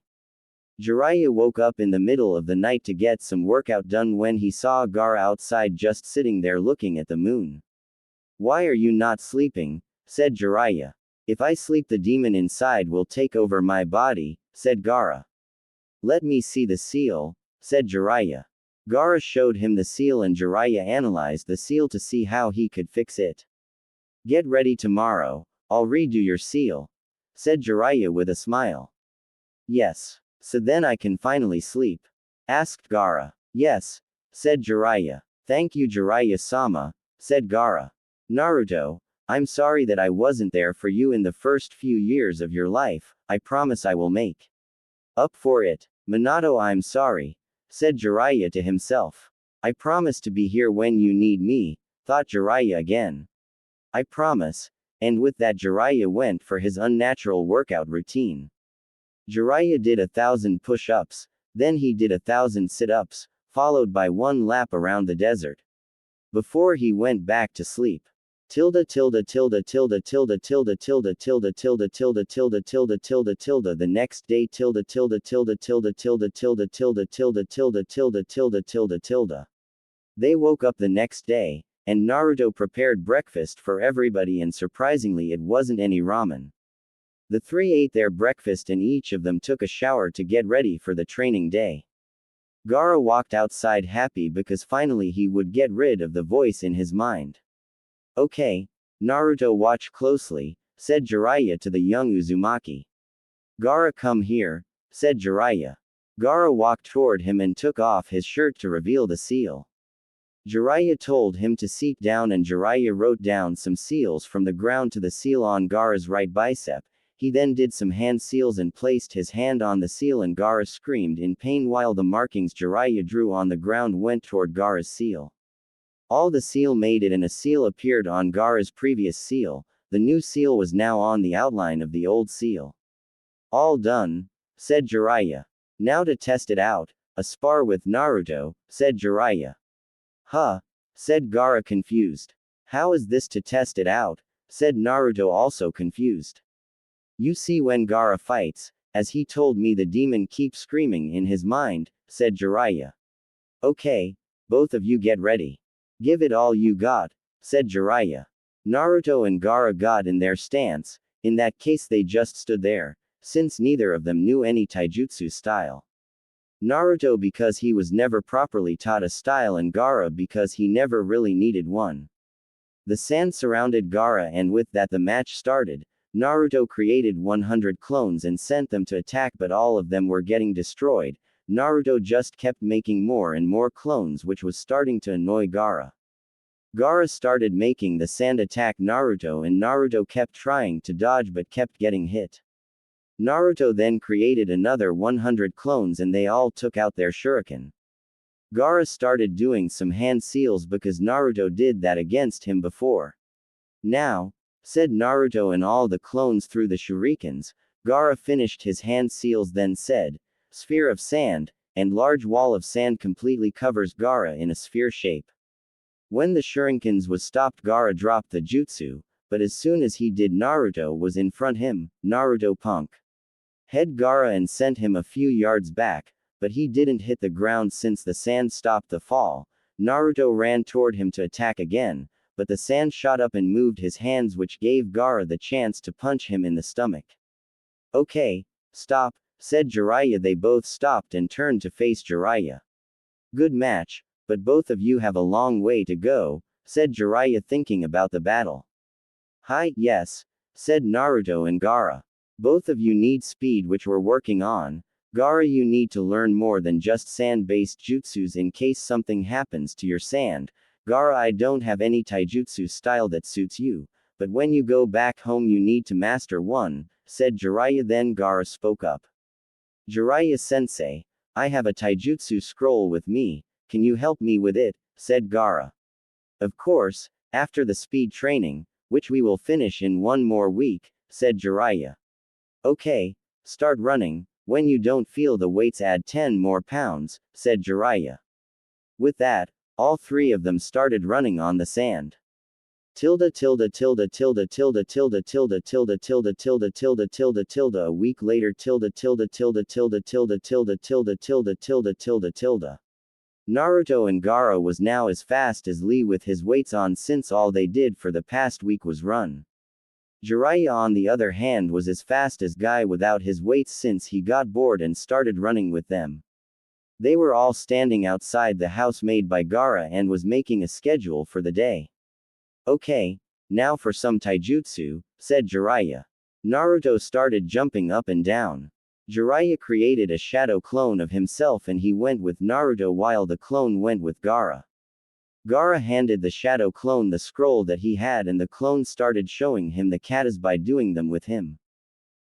B: Jiraiya woke up in the middle of the night to get some workout done when he saw Gaara outside just sitting there looking at the moon. Why are you not sleeping? Said Jiraiya. If I sleep the demon inside will take over my body, said Gaara. Let me see the seal, said Jiraiya. Gaara showed him the seal and Jiraiya analyzed the seal to see how he could fix it. Get ready tomorrow, I'll redo your seal, said Jiraiya with a smile. Yes. So then I can finally sleep? Asked Gaara. Yes, said Jiraiya. Thank you Jiraiya-sama, said Gaara. Naruto, I'm sorry that I wasn't there for you in the first few years of your life, I promise I will make up for it. Minato, I'm sorry, said Jiraiya to himself. I promise to be here when you need me, thought Jiraiya again. I promise, and with that Jiraiya went for his unnatural workout routine. Jiraiya did 1,000 push-ups, then he did 1,000 sit-ups, followed by 1 lap around the desert. Before he went back to sleep. The next day They woke up the next day, and Naruto prepared breakfast for everybody and surprisingly it wasn't any ramen. The 3 ate their breakfast and each of them took a shower to get ready for the training day. Gaara walked outside happy because finally he would get rid of the voice in his mind. Okay, Naruto, watch closely, said Jiraiya to the young Uzumaki. Gaara, come here, said Jiraiya. Gaara walked toward him and took off his shirt to reveal the seal. Jiraiya told him to sit down and Jiraiya wrote down some seals from the ground to the seal on Gaara's right bicep. He then did some hand seals and placed his hand on the seal and Gaara screamed in pain while the markings Jiraiya drew on the ground went toward Gaara's seal. All the seal made it and a seal appeared on Gaara's previous seal. The new seal was now on the outline of the old seal. All done, said Jiraiya. Now to test it out, a spar with Naruto, said Jiraiya. Huh, said Gaara confused. How is this to test it out, said Naruto also confused. You see when Gaara fights, as he told me the demon keeps screaming in his mind, said Jiraiya. Okay, both of you get ready. Give it all you got, said Jiraiya. Naruto and Gaara got in their stance. In that case they just stood there, since neither of them knew any taijutsu style. Naruto because he was never properly taught a style and Gaara because he never really needed one. The sand surrounded Gaara and with that the match started. Naruto created 100 clones and sent them to attack but all of them were getting destroyed. Naruto just kept making more and more clones which was starting to annoy Gaara. Gaara started making the sand attack Naruto and Naruto kept trying to dodge but kept getting hit. Naruto then created another 100 clones and they all took out their shuriken. Gaara started doing some hand seals because Naruto did that against him before. Now, said Naruto and all the clones threw the shurikens. Gaara finished his hand seals then said, sphere of sand, and large wall of sand completely covers Gaara in a sphere shape. When the shurikens was stopped Gaara dropped the jutsu, but as soon as he did Naruto was in front him, Naruto punk. Head Gaara and sent him a few yards back, but he didn't hit the ground since the sand stopped the fall. Naruto ran toward him to attack again, but the sand shot up and moved his hands which gave Gaara the chance to punch him in the stomach. Okay, stop, said Jiraiya. They both stopped and turned to face Jiraiya. Good match, but both of you have a long way to go, said Jiraiya thinking about the battle. Hi, yes, said Naruto and Gaara. Both of you need speed which we're working on. Gaara, you need to learn more than just sand-based jutsus in case something happens to your sand. Gaara, I don't have any taijutsu style that suits you, but when you go back home you need to master one, said Jiraiya. Then Gaara spoke up. Jiraiya-sensei, I have a taijutsu scroll with me, can you help me with it, said Gaara. Of course, after the speed training, which we will finish in one more week, said Jiraiya. Okay, start running, when you don't feel the weights add 10 more pounds, said Jiraiya. With that, all three of them started running on the sand. Tilde tilde tilde tilde tilde tilde tilde tilde tilde tilde tilde tilde tilde a week later tilde tilde tilde tilde tilde tilde tilde tilde tilde tilde tilde. Naruto and Gaara was now as fast as Lee with his weights on since all they did for the past week was run. Jiraiya on the other hand was as fast as Guy without his weights since he got bored and started running with them. They were all standing outside the house made by Gaara and was making a schedule for the day. Okay, now for some taijutsu, said Jiraiya. Naruto started jumping up and down. Jiraiya created a shadow clone of himself and he went with Naruto while the clone went with Gaara. Gaara handed the shadow clone the scroll that he had and the clone started showing him the katas by doing them with him.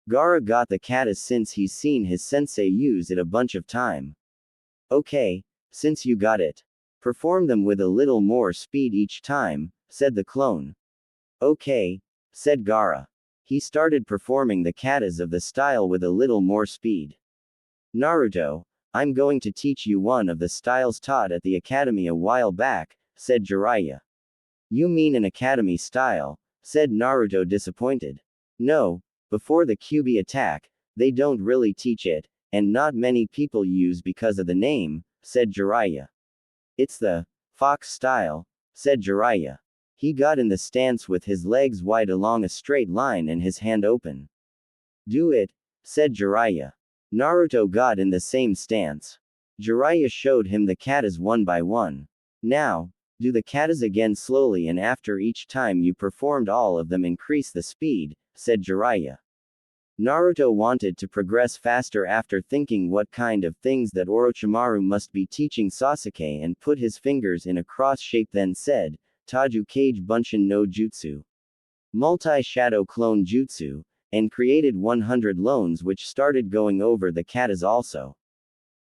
B: Gaara got the katas since he's seen his sensei use it a bunch of time. Okay, since you got it, perform them with a little more speed each time, said the clone. Okay, said Gaara. He started performing the katas of the style with a little more speed. Naruto, I'm going to teach you one of the styles taught at the academy a while back, said Jiraiya. You mean an academy style, said Naruto disappointed. No, before the Kyuubi attack, they don't really teach it, and not many people use because of the name, said Jiraiya. It's the fox style, said Jiraiya. He got in the stance with his legs wide along a straight line and his hand open. Do it, said Jiraiya. Naruto got in the same stance. Jiraiya showed him the katas one by one. Now, do the katas again slowly and after each time you performed all of them increase the speed, said Jiraiya. Naruto wanted to progress faster after thinking what kind of things that Orochimaru must be teaching Sasuke and put his fingers in a cross shape then said, Taju Kage Bunshin no Jutsu. Multi-shadow clone jutsu, and created 100 loans which started going over the katas also.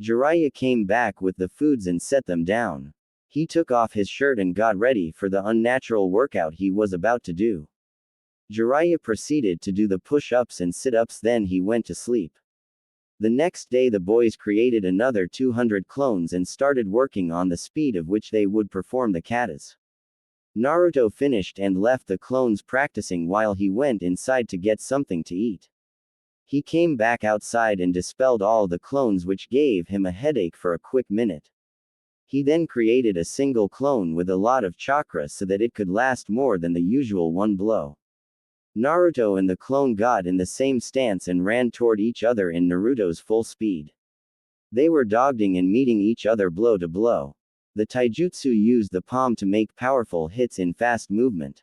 B: Jiraiya came back with the foods and set them down. He took off his shirt and got ready for the unnatural workout he was about to do. Jiraiya proceeded to do the push-ups and sit-ups, then he went to sleep. The next day the boys created another 200 clones and started working on the speed of which they would perform the katas. Naruto finished and left the clones practicing while he went inside to get something to eat. He came back outside and dispelled all the clones, which gave him a headache for a quick minute. He then created a single clone with a lot of chakra so that it could last more than the usual one blow. Naruto and the clone got in the same stance and ran toward each other in Naruto's full speed. They were dodging and meeting each other blow to blow. The taijutsu used the palm to make powerful hits in fast movement.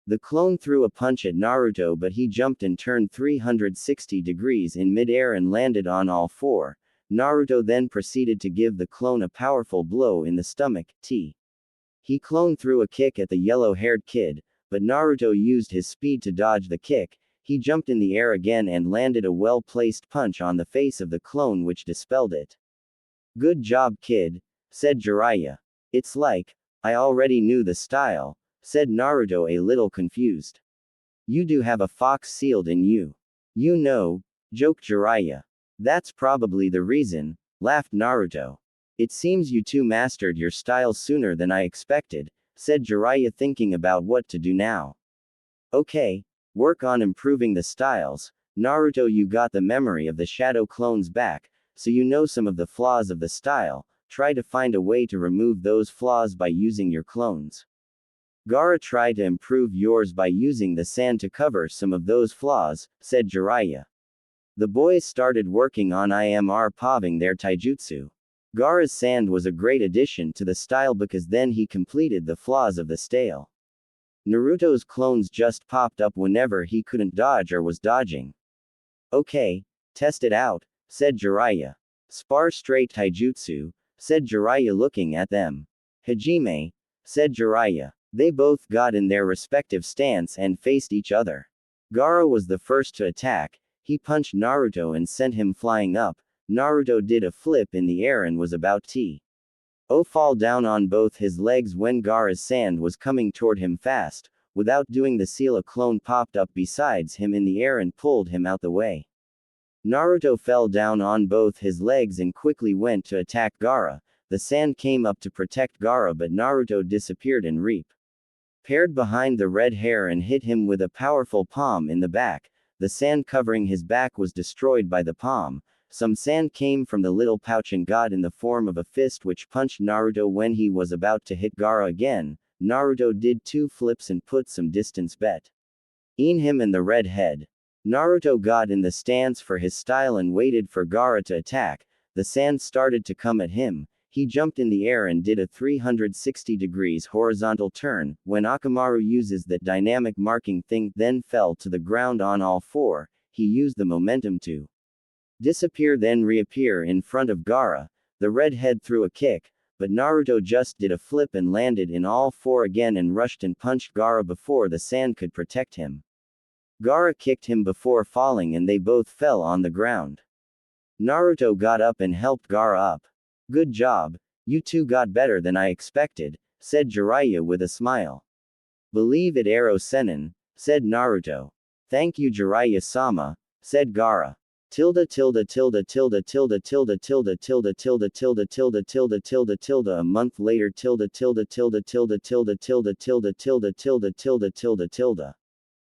B: The clone threw a punch at Naruto, but he jumped and turned 360 degrees in mid-air and landed on all four. Naruto then proceeded to give the clone a powerful blow in the stomach. He clone threw a kick at the yellow-haired kid, but Naruto used his speed to dodge the kick. He jumped in the air again and landed a well-placed punch on the face of the clone, which dispelled it. "Good job, kid," said Jiraiya. "It's like, I already knew the style," said Naruto, a little confused. "You do have a fox sealed in you. You know," joked Jiraiya. "That's probably the reason," laughed Naruto. "It seems you two mastered your style sooner than I expected," said Jiraiya, thinking about what to do now. "Okay, work on improving the styles. Naruto, you got the memory of the shadow clones back, so you know some of the flaws of the style. Try to find a way to remove those flaws by using your clones. Gaara, try to improve yours by using the sand to cover some of those flaws," said Jiraiya. The boys started working on improving their taijutsu. Gaara's sand was a great addition to the style because then he completed the flaws of the style. Naruto's clones just popped up whenever he couldn't dodge or was dodging. "Okay, test it out," said Jiraiya. "Spar straight taijutsu," said Jiraiya, looking at them. "Hajime," said Jiraiya. They both got in their respective stance and faced each other. Gaara was the first to attack. He punched Naruto and sent him flying up. Naruto did a flip in the air and was about to fall down on both his legs when Gaara's sand was coming toward him fast. Without doing the seal, a clone popped up besides him in the air and pulled him out the way. Naruto fell down on both his legs and quickly went to attack Gaara. The sand came up to protect Gaara, but Naruto disappeared and paired behind the red hair and hit him with a powerful palm in the back. The sand covering his back was destroyed by the palm. Some sand came from the little pouch and got in the form of a fist, which punched Naruto when he was about to hit Gaara again. Naruto did 2 flips and put some distance between him and the red head. Naruto got in the stance for his style and waited for Gaara to attack. The sand started to come at him. He jumped in the air and did a 360 degrees horizontal turn. When Akamaru uses that dynamic marking thing, then fell to the ground on all four. He used the momentum to disappear, then reappear in front of Gaara. The red head threw a kick, but Naruto just did a flip and landed in all four again and rushed and punched Gaara before the sand could protect him. Gaara kicked him before falling and they both fell on the ground. Naruto got up and helped Gaara up. "Good job, you two got better than I expected," said Jiraiya with a smile. "Believe it, Ero Sennin," said Naruto. "Thank you, Jiraiya-sama," said Gaara. Tilde tilde tilde tilde tilde tilde tilde tilde tilde tilde tilde tilde tilde tilde. A month later, tilde tilde tilde tilde tilde tilde tilde tilde tilde tilde tilde tilde.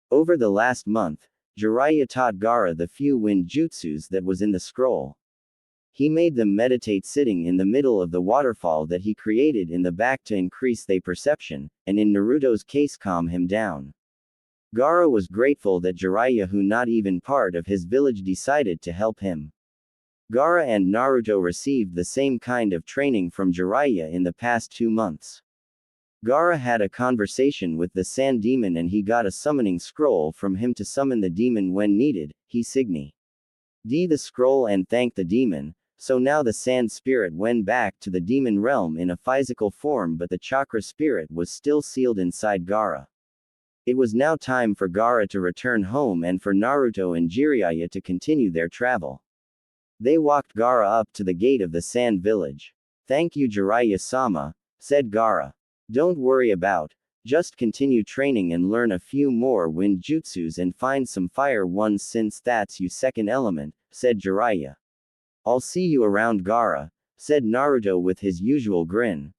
B: Over the last month, Jiraiya taught Gaara the few wind jutsus that was in the scroll. He made them meditate sitting in the middle of the waterfall that he created in the back to increase their perception, and in Naruto's case calm him down. Gaara was grateful that Jiraiya, who not even part of his village, decided to help him. Gaara and Naruto received the same kind of training from Jiraiya in the past 2 months. Gaara had a conversation with the sand demon and he got a summoning scroll from him to summon the demon when needed. He signified the scroll and thanked the demon. So now the sand spirit went back to the demon realm in a physical form, but the chakra spirit was still sealed inside Gaara. It was now time for Gaara to return home and for Naruto and Jiraiya to continue their travel. They walked Gaara up to the gate of the sand village. Thank you Jiraiya-sama, said Gaara. Don't worry about. Just continue training and learn a few more wind jutsus and find some fire ones since that's your second element, said Jiraiya. I'll see you around Gaara, said Naruto with his usual grin.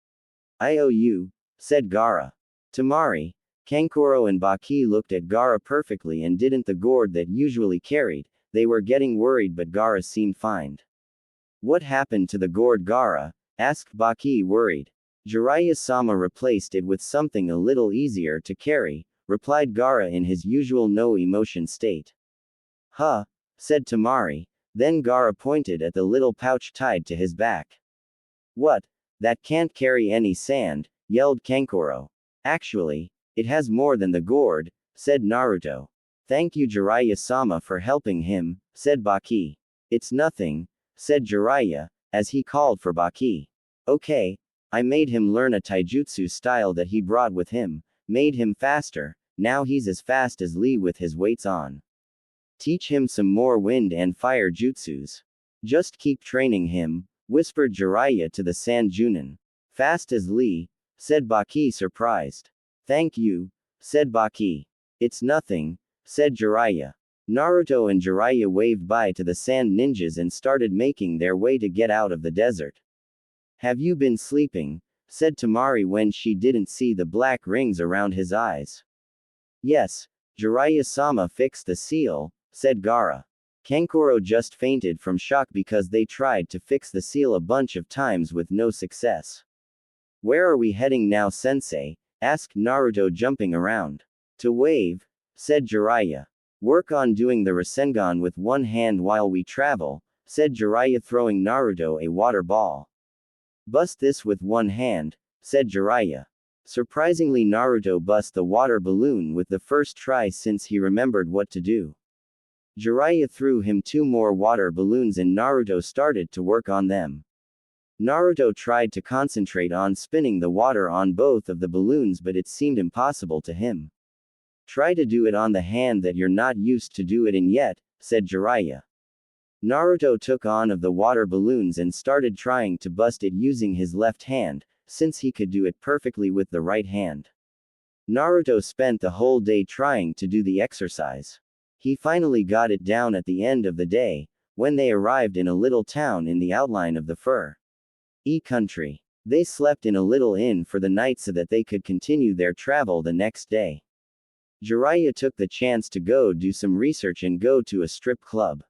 B: I owe you, said Gaara. Temari, Kankuro and Baki looked at Gaara perfectly and didn't the gourd that usually carried. They were getting worried but Gaara seemed fine. What happened to the gourd Gaara? Asked Baki worried. Jiraiya-sama replaced it with something a little easier to carry, replied Gaara in his usual no-emotion state. Huh, said Temari. Then Gaara pointed at the little pouch tied to his back. What? That can't carry any sand, yelled Kankuro. Actually, it has more than the gourd, said Naruto. Thank you Jiraiya-sama for helping him, said Baki. It's nothing, said Jiraiya, as he called for Baki. Okay, I made him learn a taijutsu style that he brought with him, made him faster, now he's as fast as Lee with his weights on. Teach him some more wind and fire jutsus. Just keep training him, whispered Jiraiya to the Sand Junin. Fast as Lee, said Baki surprised. Thank you, said Baki. It's nothing, said Jiraiya. Naruto and Jiraiya waved bye to the sand ninjas and started making their way to get out of the desert. Have you been sleeping? Said Temari when she didn't see the black rings around his eyes. Yes, Jiraiya-sama fixed the seal, said Gaara. Kankuro just fainted from shock because they tried to fix the seal a bunch of times with no success. Where are we heading now sensei? Asked Naruto jumping around. To wave, said Jiraiya. Work on doing the Rasengan with one hand while we travel, said Jiraiya throwing Naruto a water ball. Bust this with one hand, said Jiraiya. Surprisingly Naruto bust the water balloon with the first try since he remembered what to do. Jiraiya threw him 2 more water balloons and Naruto started to work on them. Naruto tried to concentrate on spinning the water on both of the balloons but it seemed impossible to him. Try to do it on the hand that you're not used to do it in yet, said Jiraiya. Naruto took on of the water balloons and started trying to bust it using his left hand, since he could do it perfectly with the right hand. Naruto spent the whole day trying to do the exercise. He finally got it down at the end of the day, when they arrived in a little town in the outline of the country. They slept in a little inn for the night so that they could continue their travel the next day. Jiraiya took the chance to go do some research and go to a strip club.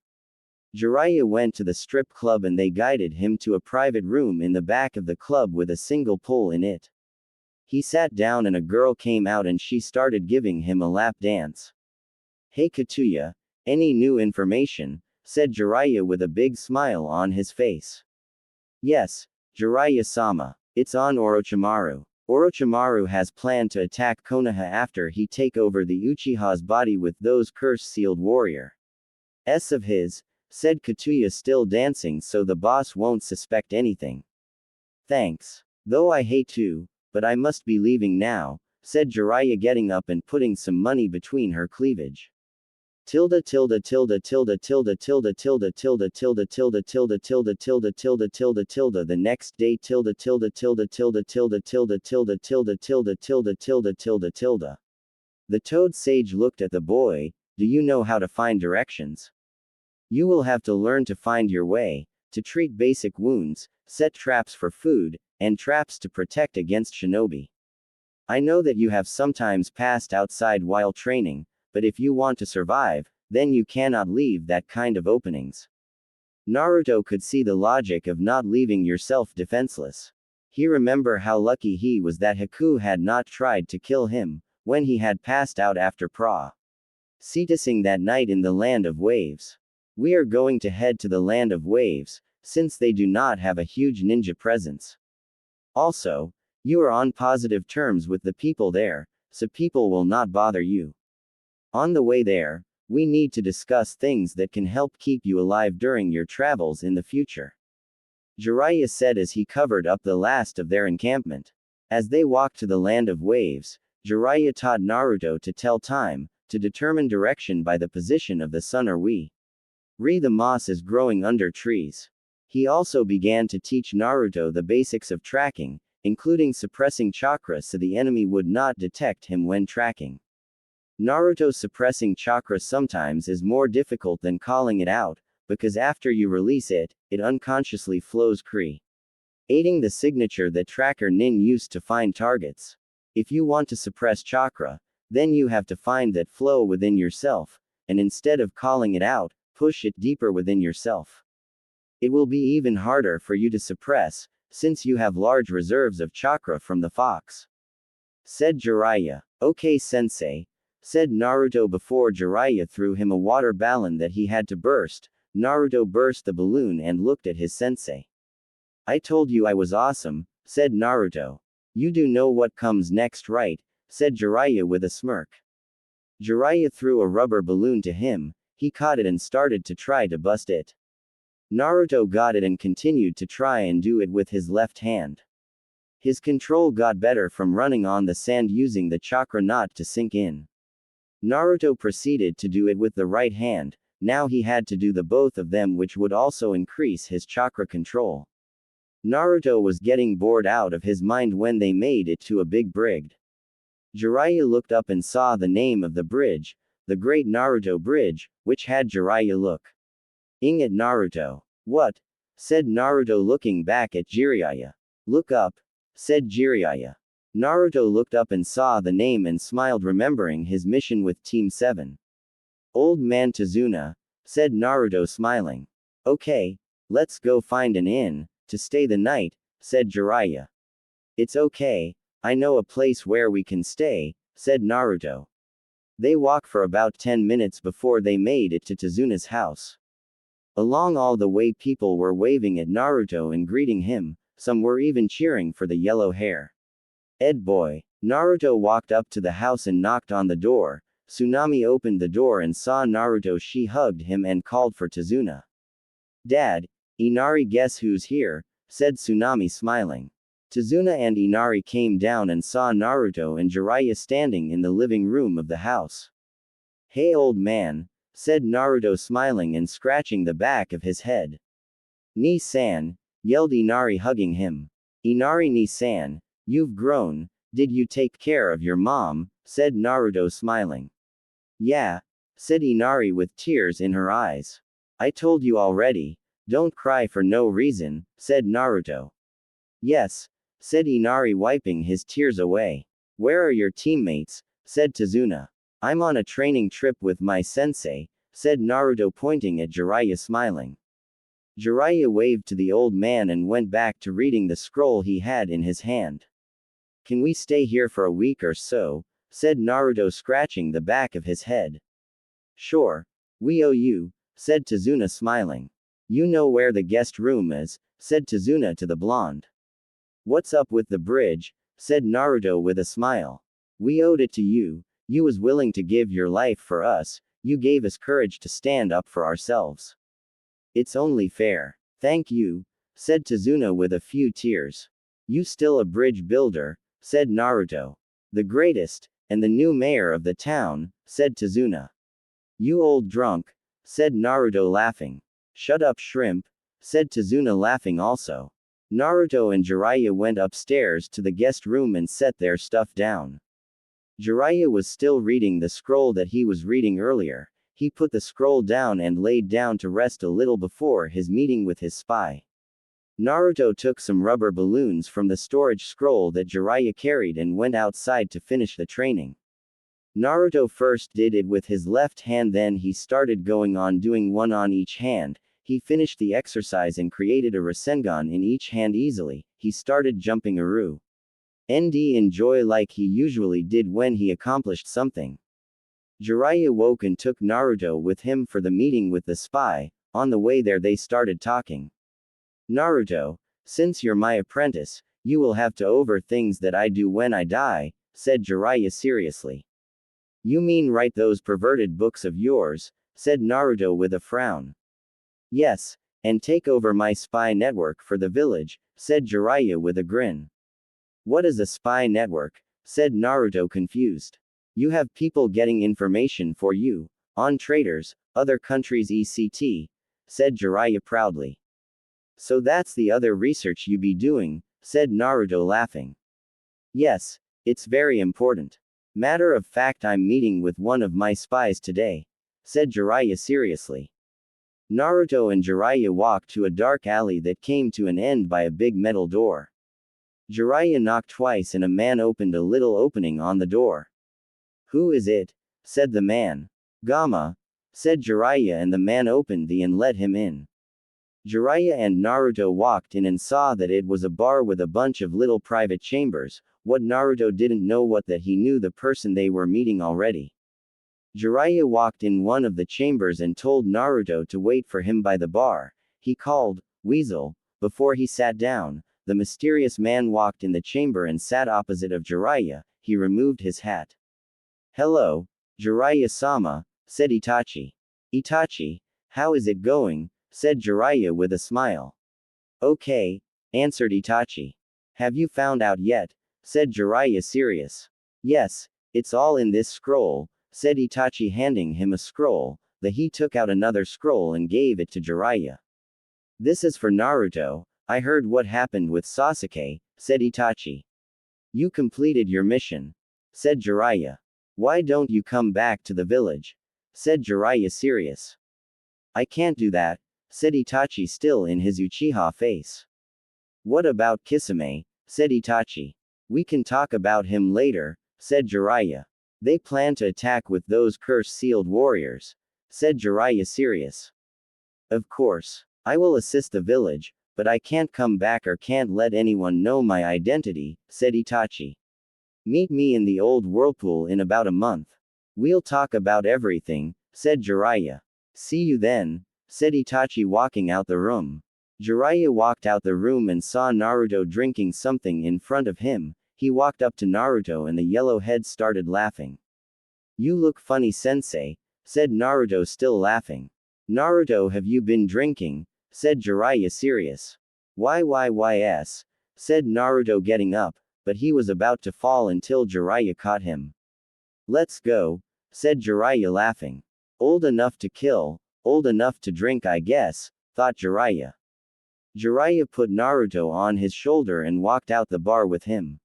B: Jiraiya went to the strip club and they guided him to a private room in the back of the club with a single pole in it. He sat down and a girl came out and she started giving him a lap dance. Hey Katuya, any new information? Said Jiraiya with a big smile on his face. Yes, Jiraiya-sama. It's on Orochimaru. Orochimaru has planned to attack Konoha after he take over the Uchiha's body with those curse-sealed warriors of his, said Katuya still dancing so the boss won't suspect anything. Thanks. Though I hate to, but I must be leaving now, said Jiraiya getting up and putting some money between her cleavage. Tilde tilde tilde tilde tilde tilde tilde tilde tilde tilde tilde tilde tilde tilde tilde tilde the next day tilde tilde tilde tilde tilde tilde tilde tilde tilde tilde tilde tilde tilde. The toad sage looked at the boy. Do you know how to find directions? You will have to learn to find your way, to treat basic wounds, set traps for food, and traps to protect against shinobi. I know that you have sometimes passed outside while training, but if you want to survive, then you cannot leave that kind of openings. Naruto could see the logic of not leaving yourself defenseless. He remember how lucky he was that Haku had not tried to kill him, when he had passed out after processing that night in the Land of Waves. We are going to head to the Land of Waves, since they do not have a huge ninja presence. Also, you are on positive terms with the people there, so people will not bother you. On the way there, we need to discuss things that can help keep you alive during your travels in the future. Jiraiya said as he covered up the last of their encampment. As they walked to the Land of Waves, Jiraiya taught Naruto to tell time, to determine direction by the position of the sun or we. The moss is growing under trees. He also began to teach Naruto the basics of tracking, including suppressing chakra so the enemy would not detect him when tracking. Naruto suppressing chakra sometimes is more difficult than calling it out, because after you release it, it unconsciously flows creating the signature that tracker nin used to find targets. If you want to suppress chakra, then you have to find that flow within yourself, and instead of calling it out, push it deeper within yourself. It will be even harder for you to suppress, since you have large reserves of chakra from the fox. Said Jiraiya. Okay sensei, said Naruto before Jiraiya threw him a water balloon that he had to burst. Naruto burst the balloon and looked at his sensei. I told you I was awesome, said Naruto. You do know what comes next, right? Said Jiraiya with a smirk. Jiraiya threw a rubber balloon to him. He caught it and started to try to bust it. Naruto got it and continued to try and do it with his left hand. His control got better from running on the sand using the chakra knot to sink in. Naruto proceeded to do it with the right hand. Now he had to do the both of them, which would also increase his chakra control. Naruto was getting bored out of his mind when they made it to a big bridge. Jiraiya looked up and saw the name of the bridge, the Great Naruto Bridge, which had Jiraiya looking at Naruto. What? Said Naruto looking back at Jiraiya. Look up, said Jiraiya. Naruto looked up and saw the name and smiled, remembering his mission with Team 7. Old man Tazuna, said Naruto smiling. Okay, let's go find an inn to stay the night, said Jiraiya. It's okay, I know a place where we can stay, said Naruto. They walked for about 10 minutes before they made it to Tazuna's house. Along all the way people were waving at Naruto and greeting him, some were even cheering for the yellow hair. Ed boy. Naruto walked up to the house and knocked on the door. Tsunami opened the door and saw Naruto. She hugged him and called for Tazuna. Dad, Inari, guess who's here, said Tsunami smiling. Tazuna and Inari came down and saw Naruto and Jiraiya standing in the living room of the house. Hey old man, said Naruto smiling and scratching the back of his head. Ni-san, yelled Inari hugging him. Inari, Ni-san, you've grown, did you take care of your mom, said Naruto smiling. Yeah, said Inari with tears in her eyes. I told you already, don't cry for no reason, said Naruto. Yes, said Inari wiping his tears away. Where are your teammates, said Tazuna. I'm on a training trip with my sensei, said Naruto pointing at Jiraiya smiling. Jiraiya waved to the old man and went back to reading the scroll he had in his hand. Can we stay here for a week or so, said Naruto scratching the back of his head. Sure. We owe you, said Tazuna smiling. You know where the guest room is, said Tazuna to the blonde. What's up with the bridge, said Naruto with a smile. We owed it to you, you was willing to give your life for us, you gave us courage to stand up for ourselves. It's only fair. Thank you, said Tazuna with a few tears. You still a bridge builder, said Naruto. The greatest, and the new mayor of the town, said Tazuna. You old drunk, said Naruto laughing. Shut up shrimp, said Tazuna laughing also. Naruto and Jiraiya went upstairs to the guest room and set their stuff down. Jiraiya was still reading the scroll that he was reading earlier. He put the scroll down and laid down to rest a little before his meeting with his spy. Naruto took some rubber balloons from the storage scroll that Jiraiya carried and went outside to finish the training. Naruto first did it with his left hand, then he started going on doing one on each hand. He finished the exercise and created a Rasengan in each hand easily. He started jumping Aru. ND enjoy like he usually did when he accomplished something. Jiraiya woke and took Naruto with him for the meeting with the spy. On the way there they started talking. Naruto, since you're my apprentice, you will have to over things that I do when I die, said Jiraiya seriously. You mean write those perverted books of yours, said Naruto with a frown. Yes, and take over my spy network for the village, said Jiraiya with a grin. What is a spy network? Said Naruto confused. You have people getting information for you, on traders, other countries etc., said Jiraiya proudly. So that's the other research you be doing, said Naruto laughing. Yes, it's very important. Matter of fact, I'm meeting with one of my spies today, said Jiraiya seriously. Naruto and Jiraiya walked to a dark alley that came to an end by a big metal door. Jiraiya knocked twice and a man opened a little opening on the door. Who is it? Said the man. Gamma, said Jiraiya, and the man opened the and let him in. Jiraiya and Naruto walked in and saw that it was a bar with a bunch of little private chambers. What Naruto didn't know was that he knew the person they were meeting already. Jiraiya walked in one of the chambers and told Naruto to wait for him by the bar. He called, Weasel. Before he sat down, the mysterious man walked in the chamber and sat opposite of Jiraiya. He removed his hat. Hello, Jiraiya-sama, said Itachi. Itachi, how is it going? Said Jiraiya with a smile. Okay, answered Itachi. Have you found out yet? Said Jiraiya serious. Yes, it's all in this scroll, said Itachi handing him a scroll. He took out another scroll and gave it to Jiraiya. This is for Naruto. I heard what happened with Sasuke, said Itachi. You completed your mission, said Jiraiya. Why don't you come back to the village? Said Jiraiya serious. I can't do that, said Itachi still in his Uchiha face. What about Kisame? Said Itachi. We can talk about him later, said Jiraiya. They plan to attack with those curse-sealed warriors, said Jiraiya serious. Of course, I will assist the village, but I can't come back or can't let anyone know my identity, said Itachi. Meet me in the old whirlpool in about a month. We'll talk about everything, said Jiraiya. See you then, said Itachi walking out the room. Jiraiya walked out the room and saw Naruto drinking something in front of him. He walked up to Naruto and the yellow head started laughing. You look funny, sensei, said Naruto still laughing. Naruto, have you been drinking? Said Jiraiya serious. Yes, said Naruto getting up, but he was about to fall until Jiraiya caught him. Let's go, said Jiraiya laughing. Old enough to kill, old enough to drink, I guess, thought Jiraiya. Jiraiya put Naruto on his shoulder and walked out the bar with him.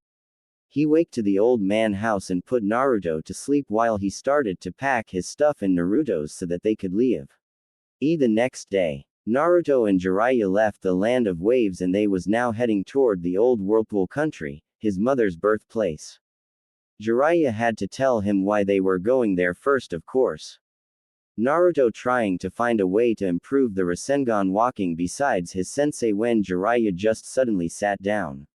B: He waked to the old man house and put Naruto to sleep while he started to pack his stuff in Naruto's so that they could leave. The next day, Naruto and Jiraiya left the land of waves and they was now heading toward the old whirlpool country, his mother's birthplace. Jiraiya had to tell him why they were going there first, of course. Naruto trying to find a way to improve the Rasengan walking besides his sensei when Jiraiya just suddenly sat down.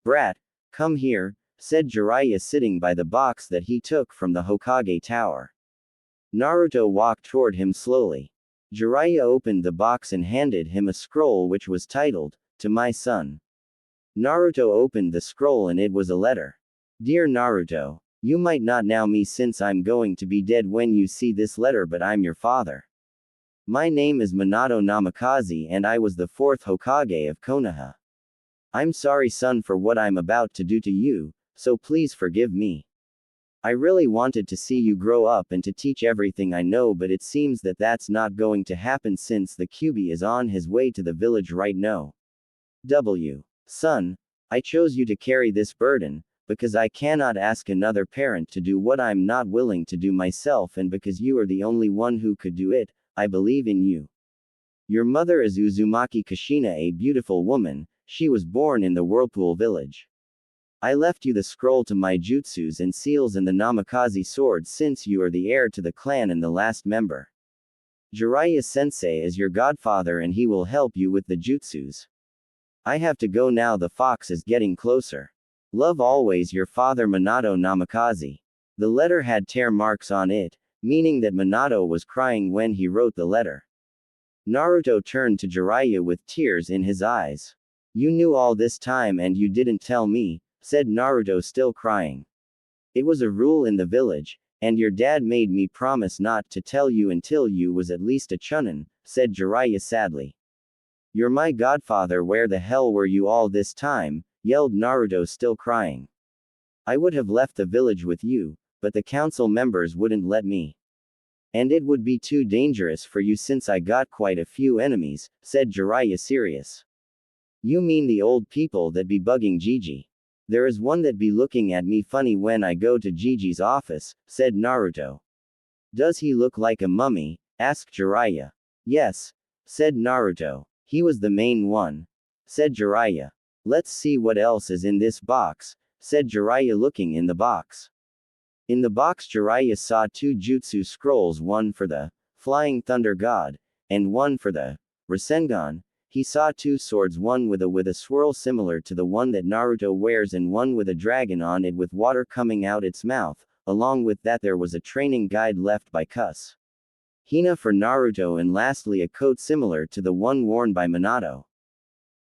B: Brat, come here, said Jiraiya sitting by the box that he took from the Hokage tower. Naruto walked toward him slowly. Jiraiya opened the box and handed him a scroll which was titled, To My Son. Naruto opened the scroll and it was a letter. Dear Naruto, you might not know me since I'm going to be dead when you see this letter, but I'm your father. My name is Minato Namikaze and I was the 4th Hokage of Konoha. I'm sorry, son, for what I'm about to do to you, so please forgive me. I really wanted to see you grow up and to teach everything I know, but it seems that that's not going to happen since the Kyuubi is on his way to the village right now. Son, I chose you to carry this burden, because I cannot ask another parent to do what I'm not willing to do myself, and because you are the only one who could do it, I believe in you. Your mother is Uzumaki Kushina, a beautiful woman. She was born in the Whirlpool village. I left you the scroll to my jutsus and seals and the Namikaze sword since you are the heir to the clan and the last member. Jiraiya sensei is your godfather and he will help you with the jutsus. I have to go now, the fox is getting closer. Love always, your father, Minato Namikaze. The letter had tear marks on it, meaning that Minato was crying when he wrote the letter. Naruto turned to Jiraiya with tears in his eyes. You knew all this time and you didn't tell me, said Naruto still crying. It was a rule in the village, and your dad made me promise not to tell you until you was at least a chunin, said Jiraiya sadly. You're my godfather, where the hell were you all this time? Yelled Naruto still crying. I would have left the village with you, but the council members wouldn't let me. And it would be too dangerous for you since I got quite a few enemies, said Jiraiya serious. You mean the old people that be bugging Gigi? There is one that be looking at me funny when I go to Gigi's office, said Naruto. Does he look like a mummy? Asked Jiraiya. Yes, said Naruto. He was the main one, said Jiraiya. Let's see what else is in this box, said Jiraiya looking in the box. In the box Jiraiya saw 2 jutsu scrolls, one for the Flying Thunder God, and one for the Rasengan. He saw 2 swords, one with a swirl similar to the one that Naruto wears and one with a dragon on it with water coming out its mouth. Along with that there was a training guide left by Kushina for Naruto, and lastly a coat similar to the one worn by Minato.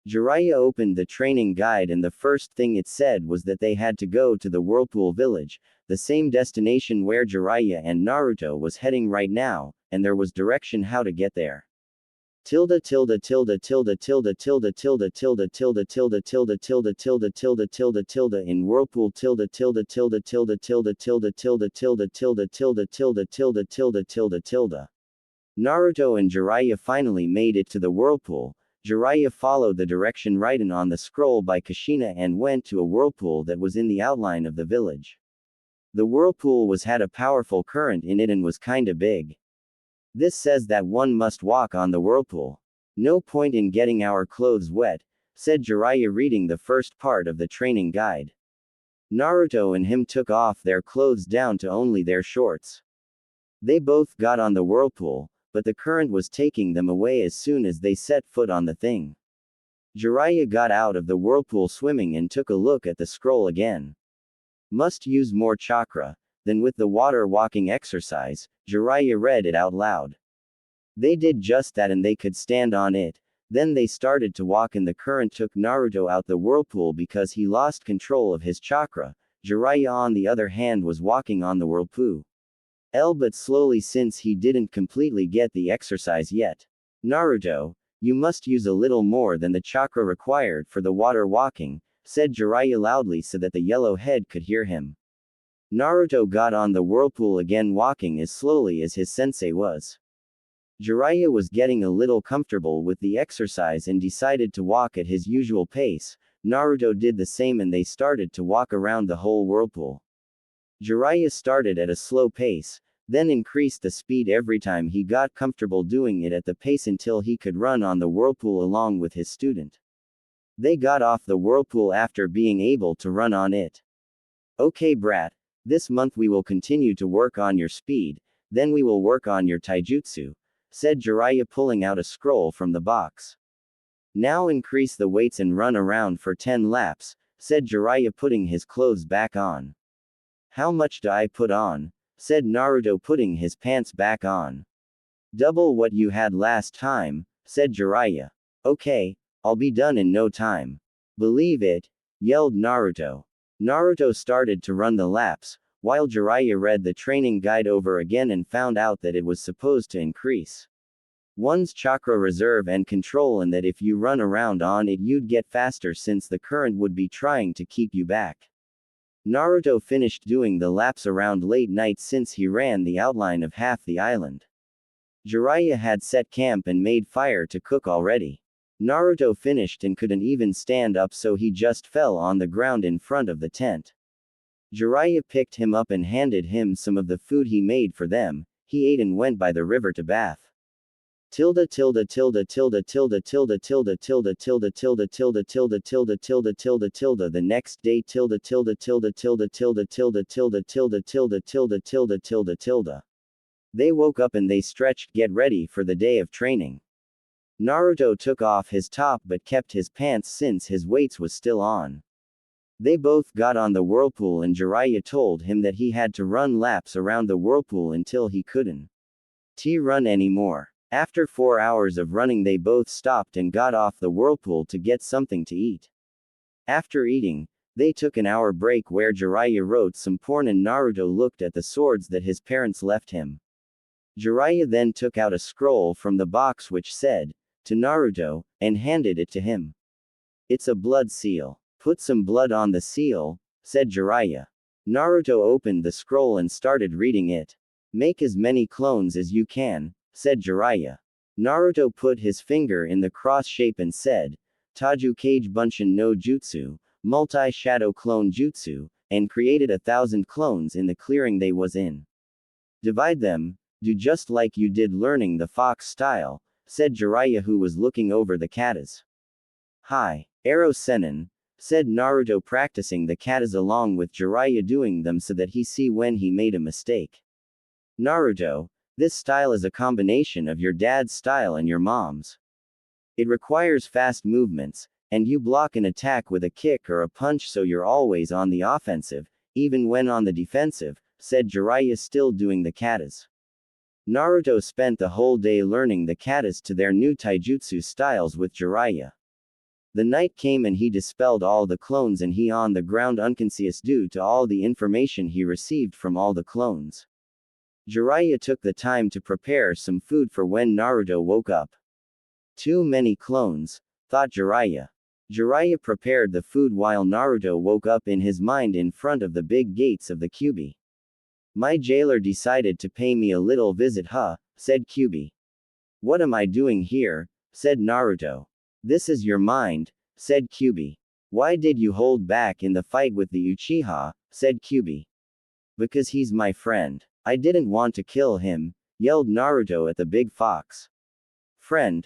B: Jiraiya opened the training guide and the first thing it said was that they had to go to the Whirlpool Village, the same destination where Jiraiya and Naruto was heading right now, and there was direction how to get there. Tilde tilde tilde tilde tilde tilde tilde tilde tilde tilde tilde tilde tilde tilde tilde tilde in Whirlpool tilde tilde tilde tilde tilde tilde tilde tilde tilde tilde tilde tilde tilde tilde tilde. Naruto and Jiraiya finally made it to the whirlpool. Jiraiya followed the direction written on the scroll by Kushina and went to a whirlpool that was in the outline of the village. The whirlpool had a powerful current in it and was kinda big. This says that one must walk on the whirlpool. No point in getting our clothes wet, said Jiraiya reading the first part of the training guide. Naruto and him took off their clothes down to only their shorts. They both got on the whirlpool, but the current was taking them away as soon as they set foot on the thing. Jiraiya got out of the whirlpool swimming and took a look at the scroll again. Must use more chakra. Then with the water walking exercise, Jiraiya read it out loud. They did just that and they could stand on it. Then they started to walk and the current took Naruto out the whirlpool because he lost control of his chakra. Jiraiya on the other hand was walking on the whirlpool. But slowly since he didn't completely get the exercise yet. Naruto, you must use a little more than the chakra required for the water walking, said Jiraiya loudly so that the yellow head could hear him. Naruto got on the whirlpool again walking as slowly as his sensei was. Jiraiya was getting a little comfortable with the exercise and decided to walk at his usual pace. Naruto did the same and they started to walk around the whole whirlpool. Jiraiya started at a slow pace, then increased the speed every time he got comfortable doing it at the pace until he could run on the whirlpool along with his student. They got off the whirlpool after being able to run on it. Okay brat. This month we will continue to work on your speed, then we will work on your taijutsu, said Jiraiya pulling out a scroll from the box. Now increase the weights and run around for 10 laps, said Jiraiya putting his clothes back on. How much do I put on? Said Naruto putting his pants back on. Double what you had last time, said Jiraiya. Okay, I'll be done in no time. Believe it, yelled Naruto. Naruto started to run the laps, while Jiraiya read the training guide over again and found out that it was supposed to increase one's chakra reserve and control and that if you run around on it you'd get faster since the current would be trying to keep you back. Naruto finished doing the laps around late night since he ran the outline of half the island. Jiraiya had set camp and made fire to cook already. Naruto finished and couldn't even stand up so he just fell on the ground in front of the tent. Jiraiya picked him up and handed him some of the food he made for them. He ate and went by the river to bath. Tilde tilde tilde tilde tilde tilde tilde tilde tilde tilde tilde tilde tilde tilde tilde tilde the next day tilde tilde tilde tilde tilde tilde tilde tilde tilde tilde tilde tilde tilde. They woke up and they stretched get ready for the day of training. Naruto took off his top but kept his pants since his weights was still on. They both got on the whirlpool and Jiraiya told him that he had to run laps around the whirlpool until he couldn't run anymore. After 4 hours of running they both stopped and got off the whirlpool to get something to eat. After eating, they took an hour break where Jiraiya wrote some porn and Naruto looked at the swords that his parents left him. Jiraiya then took out a scroll from the box which said, to Naruto, and handed it to him. It's a blood seal. Put some blood on the seal, said Jiraiya. Naruto opened the scroll and started reading it. Make as many clones as you can, said Jiraiya. Naruto put his finger in the cross shape and said, Taju Kage Bunshin no Jutsu, multi-shadow clone jutsu, and created 1,000 clones in the clearing they was in. Divide them, do just like you did learning the fox style, said Jiraiya who was looking over the katas. Hi, Arrow Senin, said Naruto practicing the katas along with Jiraiya doing them so that he see when he made a mistake. Naruto, this style is a combination of your dad's style and your mom's. It requires fast movements, and you block an attack with a kick or a punch so you're always on the offensive, even when on the defensive, said Jiraiya still doing the katas. Naruto spent the whole day learning the katas to their new taijutsu styles with Jiraiya. The night came and he dispelled all the clones and he on the ground unconscious due to all the information he received from all the clones. Jiraiya took the time to prepare some food for when Naruto woke up. Too many clones, thought Jiraiya. Jiraiya prepared the food while Naruto woke up in his mind in front of the big gates of the Kyuubi. My jailer decided to pay me a little visit, huh? Said Kyuubi. What am I doing here? Said Naruto. This is your mind, said Kyuubi. Why did you hold back in the fight with the Uchiha? Said Kyuubi. Because he's my friend. I didn't want to kill him, yelled Naruto at the big fox. Friend,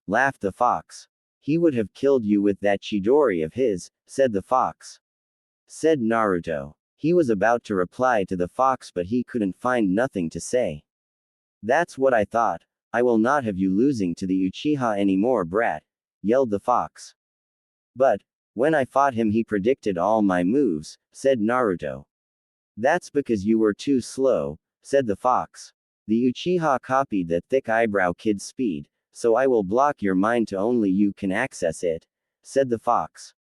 B: laughed the fox. He would have killed you with that Chidori of his, said the fox. Said Naruto. He was about to reply to the fox but he couldn't find nothing to say. That's what I thought. I will not have you losing to the Uchiha anymore, brat, yelled the fox. But, when I fought him he predicted all my moves, said Naruto. That's because you were too slow, said the fox. The Uchiha copied that thick eyebrow kid's speed, so I will block your mind to only you can access it, said the fox.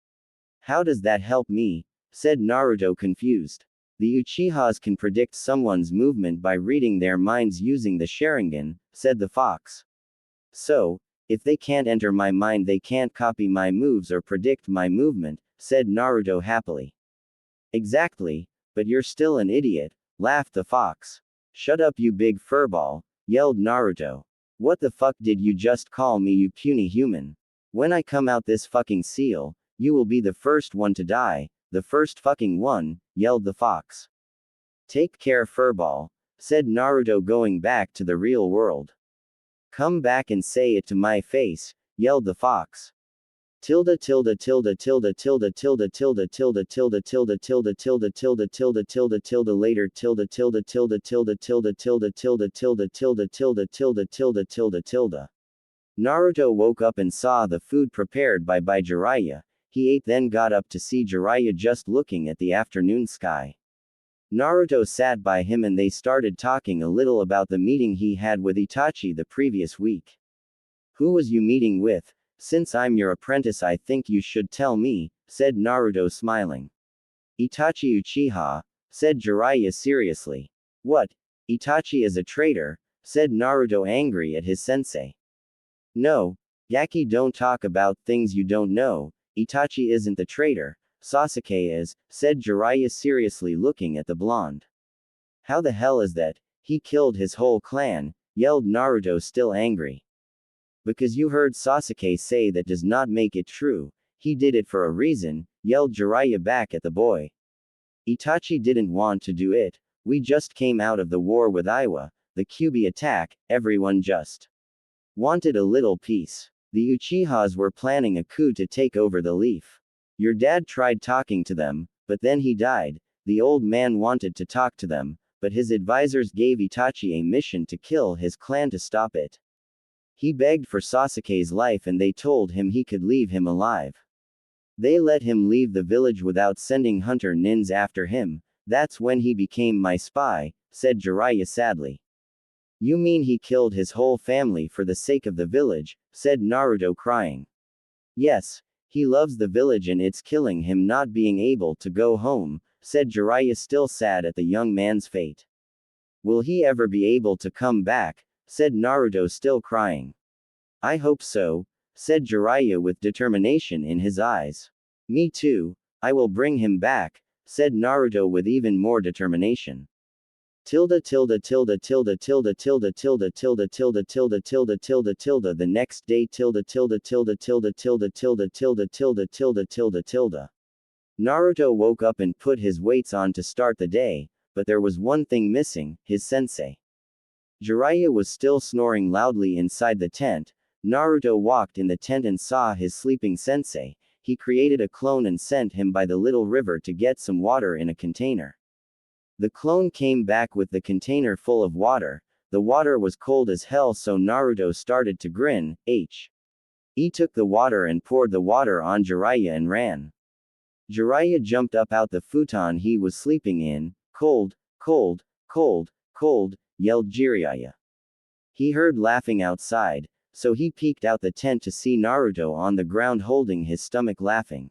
B: How does that help me? Said Naruto confused. The Uchihas can predict someone's movement by reading their minds using the Sharingan, said the fox. So, if they can't enter my mind they can't copy my moves or predict my movement, said Naruto happily. Exactly, but you're still an idiot, laughed the fox. Shut up you big furball, yelled Naruto. What the fuck did you just call me you puny human? When I come out this fucking seal, you will be the first one to die, the first fucking one, yelled the fox. Take care furball, said Naruto going back to the real world. Come back and say it to my face, yelled the fox. Tilde tilde tilde tilde tilde tilde tilde tilde tilde tilde tilde tilde tilde tilde tilde tilde later tilde tilde tilde tilde tilde tilde tilde tilde tilde tilde tilde tilde tilde tilde. Naruto woke up and saw the food prepared by Jiraiya. He ate then got up to see Jiraiya just looking at the afternoon sky. Naruto sat by him and they started talking a little about the meeting he had with Itachi the previous week. Who was you meeting with? Since I'm your apprentice I think you should tell me, said Naruto smiling. Itachi Uchiha, said Jiraiya seriously. What? Itachi is a traitor, said Naruto angry at his sensei. No, Yaki don't talk about things you don't know, Itachi isn't the traitor, Sasuke is, said Jiraiya seriously looking at the blonde. How the hell is that? He killed his whole clan, yelled Naruto still angry. Because you heard Sasuke say that does not make it true, he did it for a reason, yelled Jiraiya back at the boy. Itachi didn't want to do it, we just came out of the war with Iwa, the Kyuubi attack, everyone just wanted a little peace. The Uchihas were planning a coup to take over the leaf. Your dad tried talking to them, but then he died. The old man wanted to talk to them, but his advisors gave Itachi a mission to kill his clan to stop it. He begged for Sasuke's life and they told him he could leave him alive. They let him leave the village without sending hunter nins after him. That's when he became my spy, said Jiraiya sadly. You mean he killed his whole family for the sake of the village, said Naruto crying. Yes, he loves the village and it's killing him not being able to go home, said Jiraiya still sad at the young man's fate. Will he ever be able to come back, said Naruto still crying. I hope so, said Jiraiya with determination in his eyes. Me too, I will bring him back, said Naruto with even more determination. Tilde tilde tilde tilde tilde tilde tilde tilde tilde tilde tilde tilde tilde the next day tilde tilde tilde tilde tilde tilde tilde tilde tilde tilde tilde. Naruto woke up and put his weights on to start the day, but there was one thing missing, his sensei. Jiraiya was still snoring loudly inside the tent. Naruto walked in the tent and saw his sleeping sensei. He created a clone and sent him by the little river to get some water in a container. The clone came back with the container full of water. The water was cold as hell, so Naruto started to grin. He took the water and poured the water on Jiraiya and ran. Jiraiya jumped up out the futon he was sleeping in. Cold, cold, cold, cold, yelled Jiraiya. He heard laughing outside, so he peeked out the tent to see Naruto on the ground holding his stomach laughing.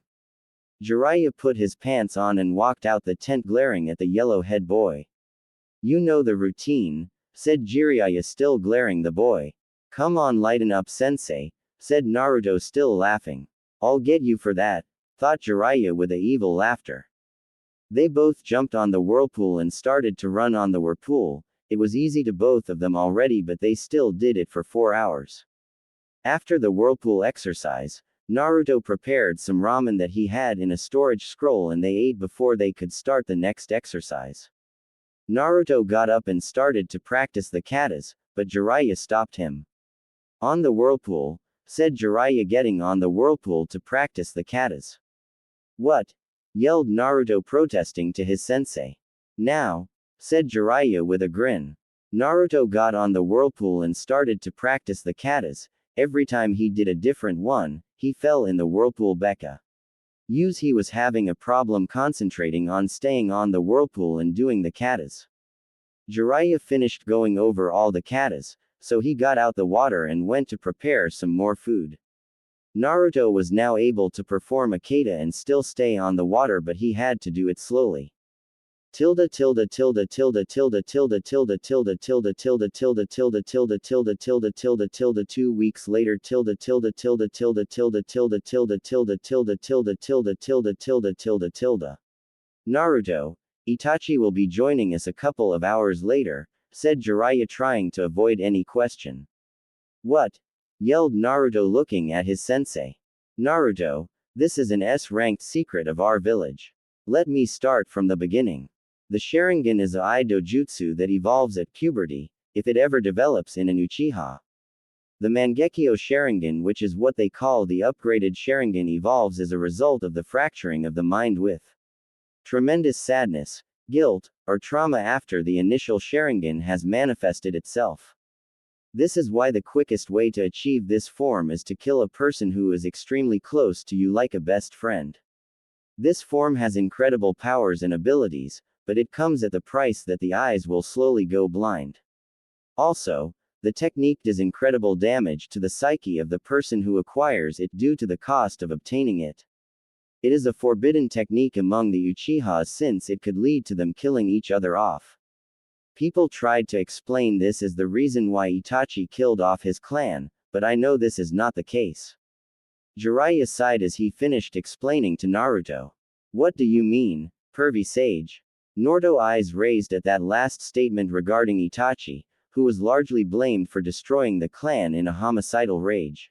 B: Jiraiya put his pants on and walked out the tent glaring at the yellow-head boy. You know the routine, said Jiraiya still glaring the boy. Come on, lighten up sensei, said Naruto still laughing. I'll get you for that, thought Jiraiya with a evil laughter. They both jumped on the whirlpool and started to run on the whirlpool. It was easy to both of them already, but they still did it for 4 hours. After the whirlpool exercise, Naruto prepared some ramen that he had in a storage scroll and they ate before they could start the next exercise. Naruto got up and started to practice the katas, but Jiraiya stopped him. On the whirlpool, said Jiraiya, getting on the whirlpool to practice the katas. What? Yelled Naruto, protesting to his sensei. Now, said Jiraiya with a grin. Naruto got on the whirlpool and started to practice the katas. Every time he did a different one, he fell in the whirlpool Becca. He was having a problem concentrating on staying on the whirlpool and doing the katas. Jiraiya finished going over all the katas, so he got out the water and went to prepare some more food. Naruto was now able to perform a kata and still stay on the water, but he had to do it slowly. Tilde tilde tilde tilde tilde tilde tilde tilde tilde tilde tilde tilde tilde tilde tilde tilde tilde 2 weeks later tilde tilde tilde tilde tilde tilde tilde tilde tilde tilde tilde tilde tilde tilde tilde. Naruto, Itachi will be joining us a couple of hours later, said Jiraiya, trying to avoid any question. What? Yelled Naruto, looking at his sensei. Naruto, this is an S-ranked secret of our village. Let me start from the beginning. The Sharingan is a Idojutsu that evolves at puberty, if it ever develops in an Uchiha. The Mangekyo Sharingan, which is what they call the upgraded Sharingan, evolves as a result of the fracturing of the mind with tremendous sadness, guilt, or trauma after the initial Sharingan has manifested itself. This is why the quickest way to achieve this form is to kill a person who is extremely close to you, like a best friend. This form has incredible powers and abilities, but it comes at the price that the eyes will slowly go blind. Also, the technique does incredible damage to the psyche of the person who acquires it due to the cost of obtaining it. It is a forbidden technique among the Uchihas since it could lead to them killing each other off. People tried to explain this as the reason why Itachi killed off his clan, but I know this is not the case. Jiraiya sighed as he finished explaining to Naruto. What do you mean, pervy sage? Naruto's eyes raised at that last statement regarding Itachi, who was largely blamed for destroying the clan in a homicidal rage.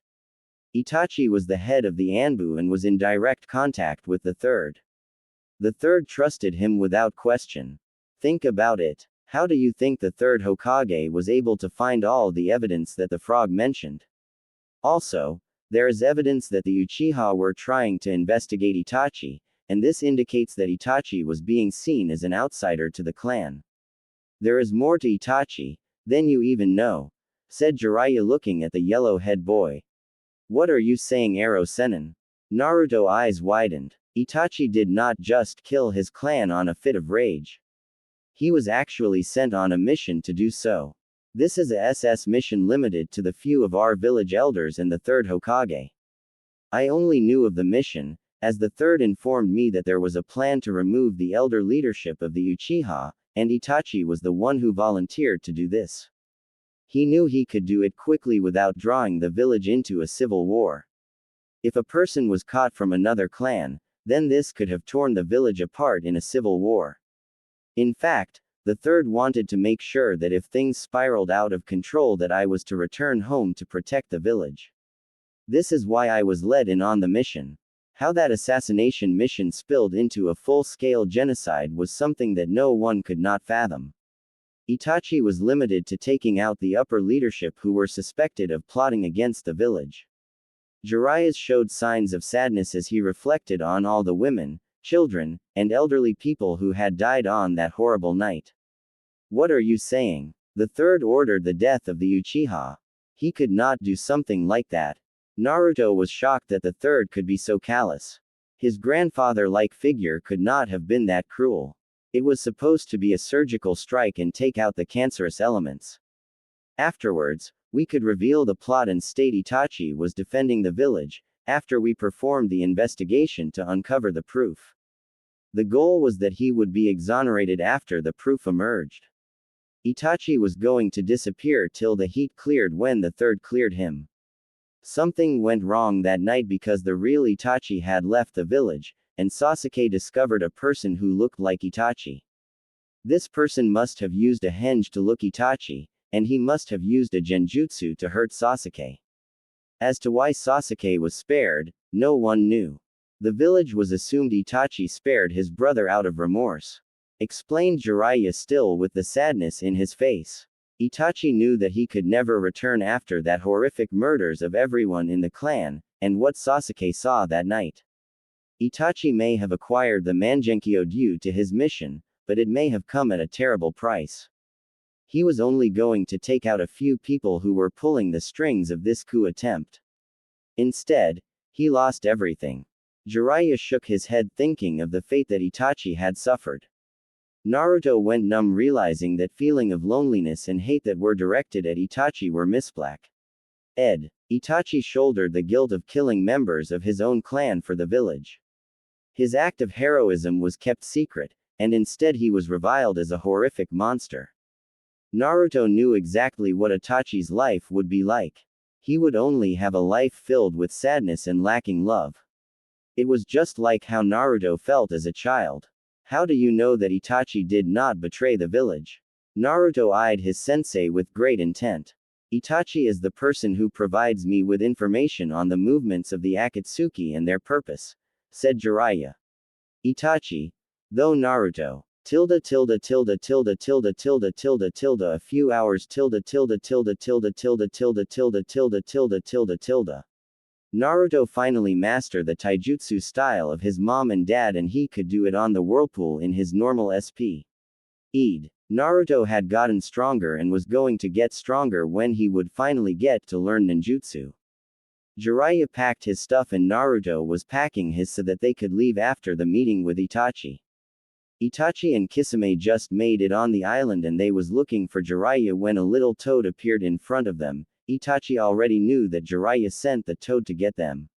B: Itachi was the head of the Anbu and was in direct contact with the third. The third trusted him without question. Think about it. How do you think the third Hokage was able to find all the evidence that the frog mentioned? Also, there is evidence that the Uchiha were trying to investigate Itachi, and this indicates that Itachi was being seen as an outsider to the clan. There is more to Itachi than you even know, said Jiraiya, looking at the yellow-head boy. What are you saying, Aro Sennin? Naruto's eyes widened. Itachi did not just kill his clan on a fit of rage. He was actually sent on a mission to do so. This is a SS mission limited to the few of our village elders and the third Hokage. I only knew of the mission, as the third informed me that there was a plan to remove the elder leadership of the Uchiha, and Itachi was the one who volunteered to do this. He knew he could do it quickly without drawing the village into a civil war. If a person was caught from another clan, then this could have torn the village apart in a civil war. In fact, The third wanted to make sure that if things spiraled out of control that I was to return home to protect the village. This is why I was led in on the mission. How that assassination mission spilled into a full-scale genocide was something that no one could not fathom. Itachi was limited to taking out the upper leadership who were suspected of plotting against the village. Jiraiya showed signs of sadness as he reflected on all the women, children, and elderly people who had died on that horrible night. What are you saying? The third ordered the death of the Uchiha. He could not do something like that. Naruto was shocked that the third could be so callous. His grandfather-like figure could not have been that cruel. It was supposed to be a surgical strike and take out the cancerous elements. Afterwards, we could reveal the plot and state Itachi was defending the village, after we performed the investigation to uncover the proof. The goal was that he would be exonerated after the proof emerged. Itachi was going to disappear till the heat cleared when the third cleared him. Something went wrong that night because the real Itachi had left the village, and Sasuke discovered a person who looked like Itachi. This person must have used a henge to look Itachi, and he must have used a genjutsu to hurt Sasuke. As to why Sasuke was spared, no one knew. The village was assumed Itachi spared his brother out of remorse. Explained Jiraiya still with the sadness in his face. Itachi knew that he could never return after that horrific murders of everyone in the clan, and what Sasuke saw that night. Itachi may have acquired the Mangenkyo due to his mission, but it may have come at a terrible price. He was only going to take out a few people who were pulling the strings of this coup attempt. Instead, he lost everything. Jiraiya shook his head thinking of the fate that Itachi had suffered. Naruto went numb realizing that feeling of loneliness and hate that were directed at Itachi were misplaced. Itachi shouldered the guilt of killing members of his own clan for the village. His act of heroism was kept secret, and instead he was reviled as a horrific monster. Naruto knew exactly what Itachi's life would be like. He would only have a life filled with sadness and lacking love. It was just like how Naruto felt as a child. How do you know that Itachi did not betray the village? Naruto eyed his sensei with great intent. Itachi is the person who provides me with information on the movements of the Akatsuki and their purpose, said Jiraiya. Itachi, though Naruto, tilde tilde tilde tilde tilde tilde tilde tilde a few hours tilde tilde tilde tilde tilde tilde tilde tilde tilde tilde tilde. Naruto finally mastered the taijutsu style of his mom and dad and he could do it on the whirlpool in his normal SP. Naruto had gotten stronger and was going to get stronger when he would finally get to learn ninjutsu. Jiraiya packed his stuff and Naruto was packing his so that they could leave after the meeting with Itachi. Itachi and Kisame just made it on the island and they was looking for Jiraiya when a little toad appeared in front of them. Itachi already knew that Jiraiya sent the toad to get them.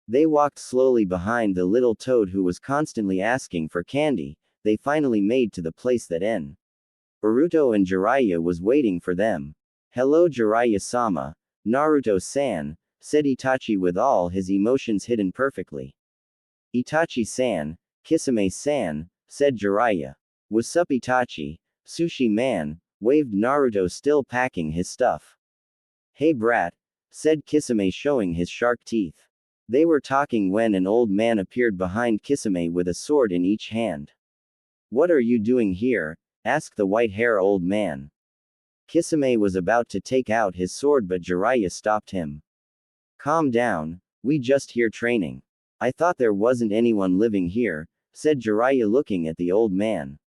B: They walked slowly behind the little toad who was constantly asking for candy. They finally made to the place that Naruto and Jiraiya was waiting for them. Hello Jiraiya-sama, Naruto-san, said Itachi with all his emotions hidden perfectly. Itachi-san, Kisame-san, said Jiraiya. What's up Itachi, sushi-man, waved Naruto still packing his stuff. Hey brat, said Kisame showing his shark teeth. They were talking when an old man appeared behind Kisame with a sword in each hand. What are you doing here? Asked the white-hair old man. Kisame was about to take out his sword but Jiraiya stopped him. Calm down, we just here training. I thought there wasn't anyone living here, said Jiraiya looking at the old man.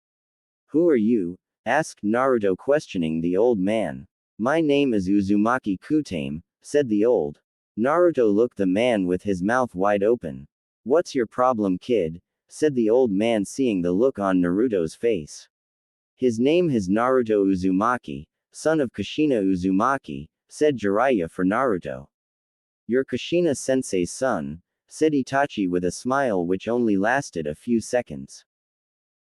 B: Who are you? Asked Naruto questioning the old man. My name is Uzumaki Kutame, said the old. Naruto looked the man with his mouth wide open. What's your problem kid? Said the old man seeing the look on Naruto's face. His name is Naruto Uzumaki, son of Kushina Uzumaki, said Jiraiya for Naruto. You're Kushina sensei's son, said Itachi with a smile which only lasted a few seconds.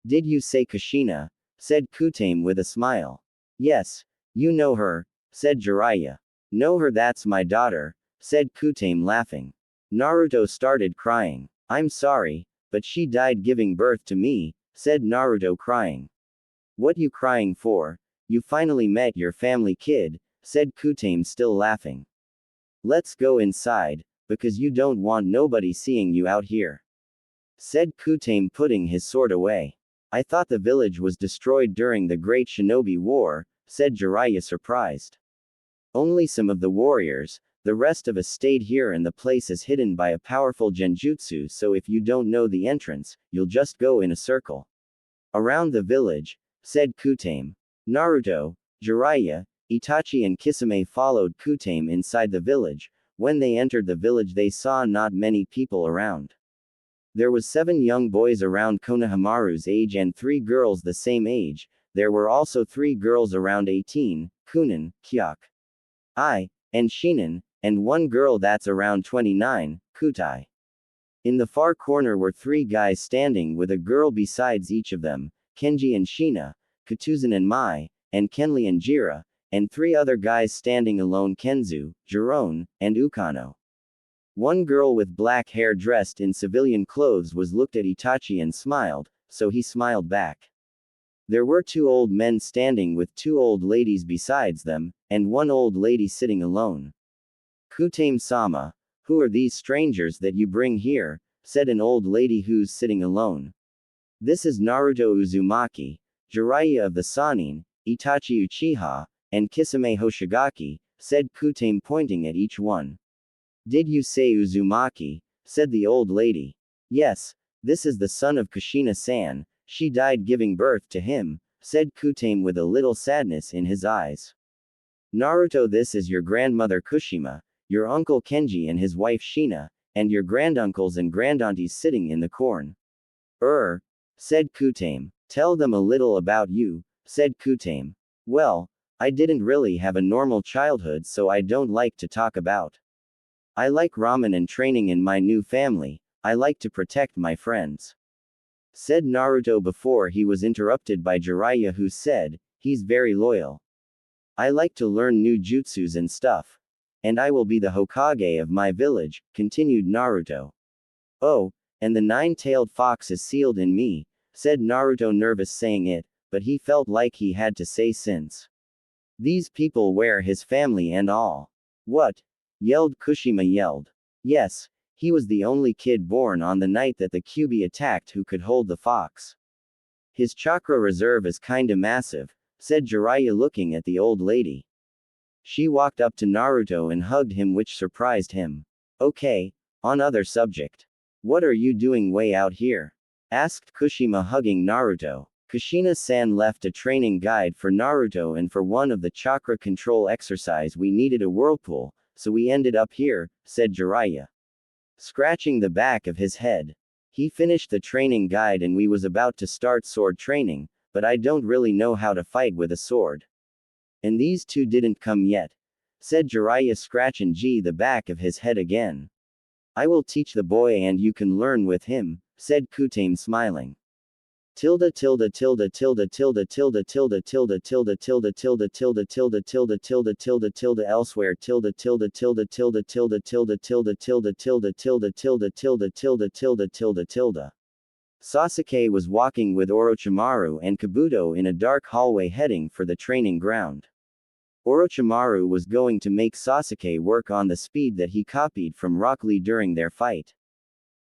B: Did you say Kushina? Said Kutame with a smile. Yes. You know her, said Jiraiya. Know her that's my daughter, said Kutame laughing. Naruto started crying. I'm sorry, but she died giving birth to me, said Naruto crying. What you crying for? You finally met your family kid, said Kutame still laughing. Let's go inside, because you don't want nobody seeing you out here, said Kutame putting his sword away. I thought the village was destroyed during the Great Shinobi War, said Jiraiya surprised. Only some of the warriors, the rest of us stayed here and the place is hidden by a powerful genjutsu, so if you don't know the entrance, you'll just go in a circle around the village, said Kutame. Naruto, Jiraiya, Itachi and Kisame followed Kutame inside the village. When they entered the village they saw not many people around. There was 7 young boys around Konohamaru's age and 3 girls the same age. There were also 3 girls around 18, Kunin, Kyak, and Shinin, and 1 girl that's around 29, Kutai. In the far corner were 3 guys standing with a girl besides each of them, Kenji and Shina, Katuzan and Mai, and Kenli and Jira, and 3 other guys standing alone, Kenzu, Jiron, and Ukano. 1 girl with black hair dressed in civilian clothes was looked at Itachi and smiled, so he smiled back. There were 2 old men standing with 2 old ladies besides them, and 1 old lady sitting alone. Kutame-sama, who are these strangers that you bring here? Said an old lady who's sitting alone. This is Naruto Uzumaki, Jiraiya of the Sannin, Itachi Uchiha, and Kisame Hoshigaki, said Kutame pointing at each one. Did you say Uzumaki? Said the old lady. Yes, this is the son of Kushina-san, she died giving birth to him, said Kutame with a little sadness in his eyes. Naruto, this is your grandmother Kushima, your uncle Kenji and his wife Shina, and your granduncles and grandaunties sitting in the corn. Said Kutame. Tell them a little about you, said Kutame. Well, I didn't really have a normal childhood, so I don't like to talk about. I like ramen and training in my new family. I like to protect my friends, said Naruto before he was interrupted by Jiraiya, who said, he's very loyal. I like to learn new jutsus and stuff. And I will be the Hokage of my village, continued Naruto. Oh, and the 9-tailed fox is sealed in me, said Naruto, nervous saying it, but he felt like he had to say since these people were his family and all. What? Yelled Kushima yelled. Yes, he was the only kid born on the night that the Kyuubi attacked who could hold the fox. His chakra reserve is kinda massive, said Jiraiya looking at the old lady. She walked up to Naruto and hugged him, which surprised him. Okay, on other subject. What are you doing way out here? Asked Kushima, hugging Naruto. Kushina-san left a training guide for Naruto, and for one of the chakra control exercise we needed a whirlpool, so we ended up here, said Jiraiya, scratching the back of his head. He finished the training guide and we was about to start sword training, but I don't really know how to fight with a sword. And these 2 didn't come yet, said Jiraiya, scratching the back of his head again. I will teach the boy and you can learn with him, said Kutame smiling. Tilde tilde tilde tilde tilde tilde tilde tilde tilde tilde tilde tilde tilde tilde tilde tilde tilde elsewhere tilde tilde tilde tilde tilde tilde tilde tilde tilde tilde tilde tilde tilde tilde tilde tilde. Sasuke was walking with Orochimaru and Kabuto in a dark hallway heading for the training ground. Orochimaru was going to make Sasuke work on the speed that he copied from Rock Lee during their fight.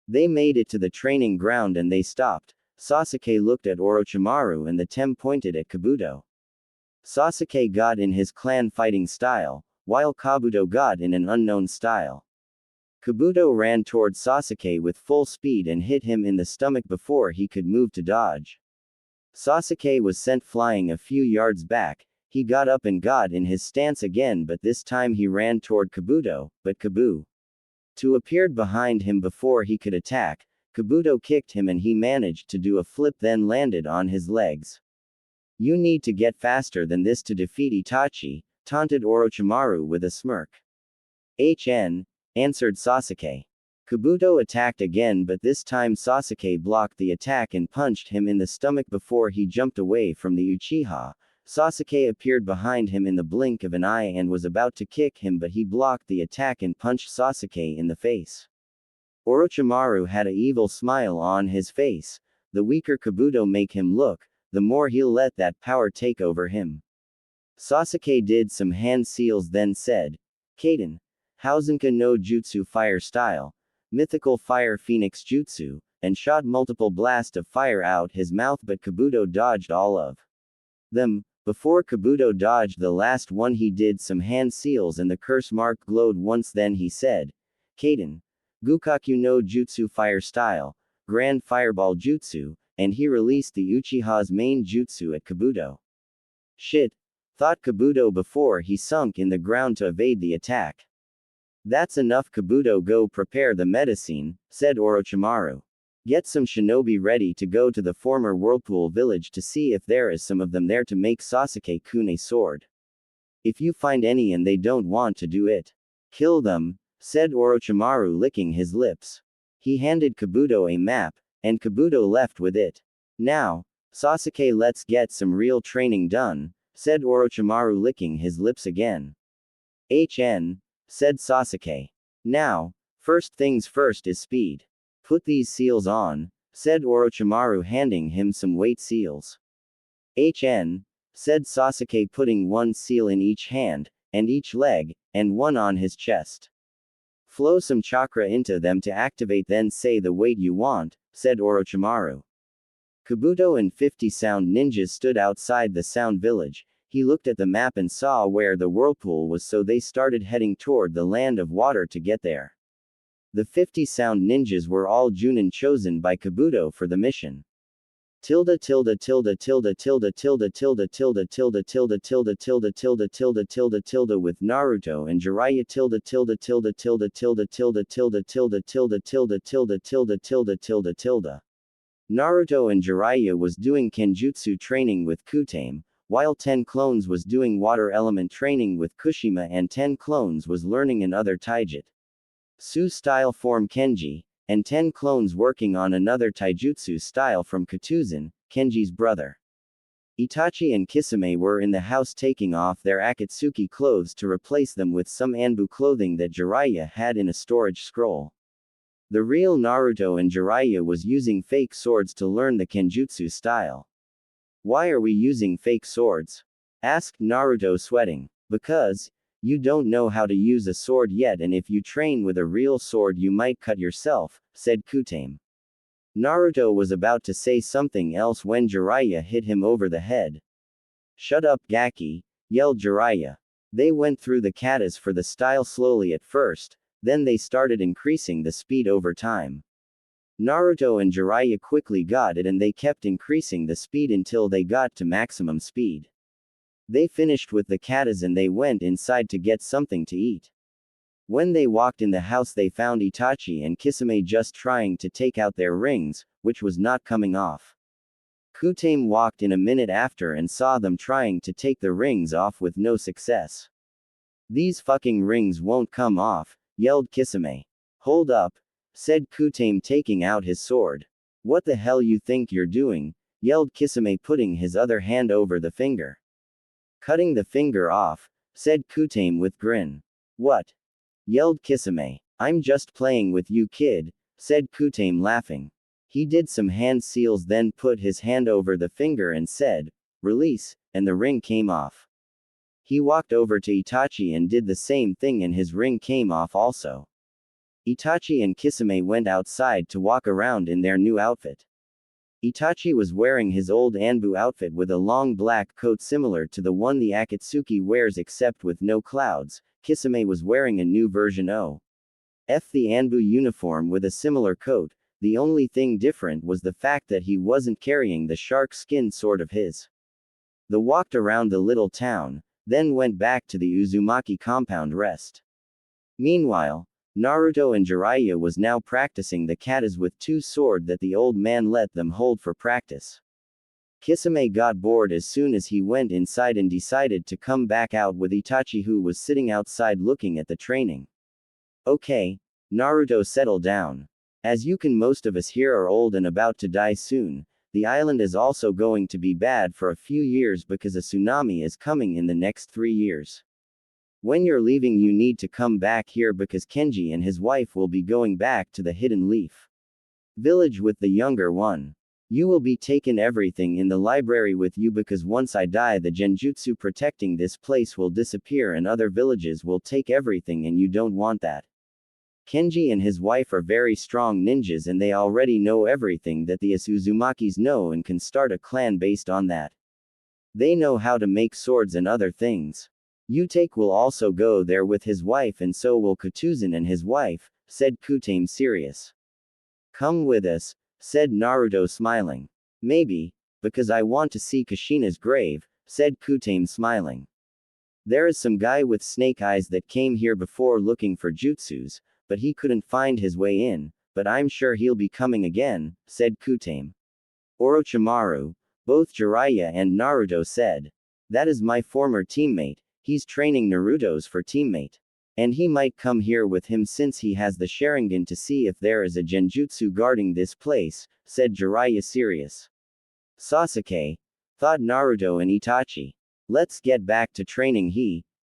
B: They made it to the training ground and they stopped. Sasuke looked at Orochimaru and the Tem pointed at Kabuto. Sasuke got in his clan fighting style, while Kabuto got in an unknown style. Kabuto ran toward Sasuke with full speed and hit him in the stomach before he could move to dodge. Sasuke was sent flying a few yards back. He got up and got in his stance again, but this time he ran toward Kabuto, but Kabuto appeared behind him before he could attack. Kabuto kicked him and he managed to do a flip, then landed on his legs. You need to get faster than this to defeat Itachi, taunted Orochimaru with a smirk. Answered Sasuke. Kabuto attacked again, but this time Sasuke blocked the attack and punched him in the stomach before he jumped away from the Uchiha. Sasuke appeared behind him in the blink of an eye and was about to kick him, but he blocked the attack and punched Sasuke in the face. Orochimaru had a evil smile on his face. The weaker Kabuto make him look, the more he'll let that power take over him. Sasuke did some hand seals then said, Kaden, Hausenka no Jutsu fire style, mythical fire phoenix jutsu, and shot multiple blasts of fire out his mouth but Kabuto dodged all of them. Before Kabuto dodged the last one he did some hand seals and the curse mark glowed once then he said, Kaden, Gukaku no Jutsu fire style, Grand Fireball Jutsu, and he released the Uchiha's main jutsu at Kabuto. Shit, thought Kabuto before he sunk in the ground to evade the attack. That's enough Kabuto, go prepare the medicine, said Orochimaru. Get some shinobi ready to go to the former Whirlpool village to see if there is some of them there to make Sasuke-kun a sword. If you find any and they don't want to do it, kill them, said Orochimaru licking his lips. He handed Kabuto a map, and Kabuto left with it. Now, Sasuke, let's get some real training done, said Orochimaru licking his lips again. Said Sasuke. Now, first things first is speed. Put these seals on, said Orochimaru handing him some weight seals. Said Sasuke putting one seal in each hand, and each leg, and one on his chest. Flow some chakra into them to activate then say the weight you want, said Orochimaru. Kabuto and 50 sound ninjas stood outside the sound village. He looked at the map and saw where the whirlpool was, so they started heading toward the land of water to get there. The 50 sound ninjas were all Junin chosen by Kabuto for the mission. Tilde tilde tilde tilde tilde tilde tilde tilde tilde tilde tilde tilde tilde tilde tilde tilde with Naruto and Jiraiya tilde tilde tilde tilde tilde tilde tilde tilde tilde tilde tilde tilde tilde tilde tilde. Naruto and Jiraiya was doing Kenjutsu training with Kutame, while 10 clones was doing water element training with Kushina and 10 clones was learning another Taijutsu style form Kenji, and 10 clones working on another taijutsu style from Katuzan, Kenji's brother. Itachi and Kisame were in the house taking off their Akatsuki clothes to replace them with some Anbu clothing that Jiraiya had in a storage scroll. The real Naruto and Jiraiya was using fake swords to learn the Kenjutsu style. Why are we using fake swords? Asked Naruto sweating. Because, you don't know how to use a sword yet, and if you train with a real sword you might cut yourself, said Kutame. Naruto was about to say something else when Jiraiya hit him over the head. Shut up Gaki, yelled Jiraiya. They went through the katas for the style slowly at first, then they started increasing the speed over time. Naruto and Jiraiya quickly got it and they kept increasing the speed until they got to maximum speed. They finished with the katas and they went inside to get something to eat. When they walked in the house they found Itachi and Kisame just trying to take out their rings, which was not coming off. Kutame walked in a minute after and saw them trying to take the rings off with no success. These fucking rings won't come off, yelled Kisame. Hold up, said Kutame taking out his sword. What the hell you think you're doing, yelled Kisame putting his other hand over the finger. Cutting the finger off, said Kutame with grin. What? Yelled Kisame. I'm just playing with you kid, said Kutame laughing. He did some hand seals then put his hand over the finger and said, release, and the ring came off. He walked over to Itachi and did the same thing and his ring came off also. Itachi and Kisame went outside to walk around in their new outfit. Itachi was wearing his old Anbu outfit with a long black coat similar to the one the Akatsuki wears except with no clouds. Kisame was wearing a new version of the Anbu uniform with a similar coat. The only thing different was the fact that he wasn't carrying the shark skin sword of his. They walked around the little town, then went back to the Uzumaki compound rest. Meanwhile, Naruto and Jiraiya was now practicing the katas with two swords that the old man let them hold for practice. Kisame got bored as soon as he went inside and decided to come back out with Itachi who was sitting outside looking at the training. Okay, Naruto, settle down. As you can, most of us here are old and about to die soon. The island is also going to be bad for a few years because a tsunami is coming in the next 3 years. When you're leaving you need to come back here because Kenji and his wife will be going back to the Hidden Leaf village with the younger one. You will be taken everything in the library with you because once I die the genjutsu protecting this place will disappear and other villages will take everything and you don't want that. Kenji and his wife are very strong ninjas and they already know everything that the Uzumakis know and can start a clan based on that. They know how to make swords and other things. Utake will also go there with his wife and so will Kutuzan and his wife, said Kutame serious. Come with us, said Naruto smiling. Maybe, because I want to see Kushina's grave, said Kutame smiling. There is some guy with snake eyes that came here before looking for jutsus, but he couldn't find his way in, but I'm sure he'll be coming again, said Kutame. Orochimaru, both Jiraiya and Naruto said. That is my former teammate, he's training Naruto's for teammate. And he might come here with him since he has the Sharingan to see if there is a genjutsu guarding this place, said Jiraiya serious. Sasuke, thought Naruto and Itachi. Let's get back to training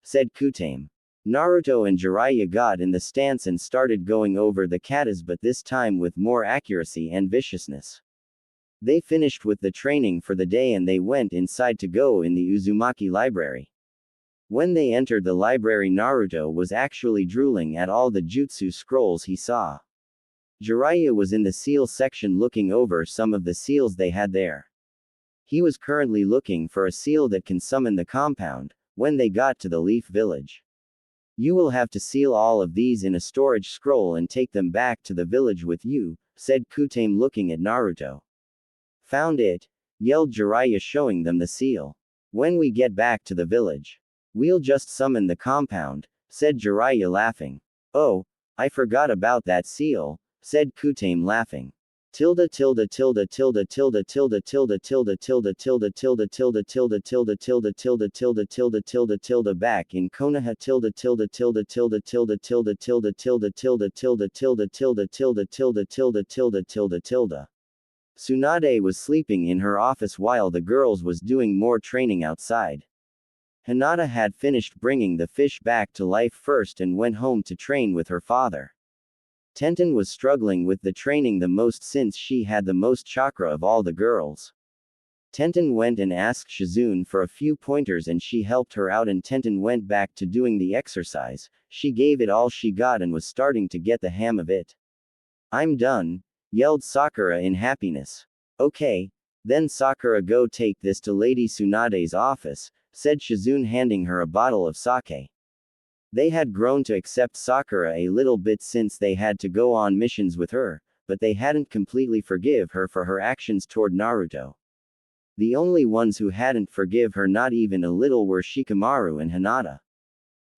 B: said Kutame. Naruto and Jiraiya got in the stance and started going over the katas but this time with more accuracy and viciousness. They finished with the training for the day and they went inside to go in the Uzumaki library. When they entered the library Naruto was actually drooling at all the jutsu scrolls he saw. Jiraiya was in the seal section looking over some of the seals they had there. He was currently looking for a seal that can summon the compound, when they got to the Leaf Village. You will have to seal all of these in a storage scroll and take them back to the village with you, said Kutame looking at Naruto. Found it, yelled Jiraiya showing them the seal. When we get back to the village, we'll just summon the compound, said Jiraiya laughing. Oh, I forgot about that seal, said Kutame laughing. Tilde tilde tilde tilde tilde tilde tilde tilde tilde tilde tilde tilde tilde tilde tilde tilde tilde tilde tilde tilde back in Konoha tilde tilde tilde tilde tilde tilde tilde tilde tilde tilde tilde tilde tilde tilde tilde tilde tilde tilde. Tsunade was sleeping in her office while the girls was doing more training outside. Hinata had finished bringing the fish back to life first and went home to train with her father. Tenten was struggling with the training the most since she had the most chakra of all the girls. Tenten went and asked Shizune for a few pointers and she helped her out and Tenten went back to doing the exercise. She gave it all she got and was starting to get the hang of it. I'm done, yelled Sakura in happiness. Okay, then Sakura go take this to Lady Tsunade's office, said Shizune handing her a bottle of sake. They had grown to accept Sakura a little bit since they had to go on missions with her, but they hadn't completely forgive her for her actions toward Naruto. The only ones who hadn't forgive her not even a little were Shikamaru and Hinata.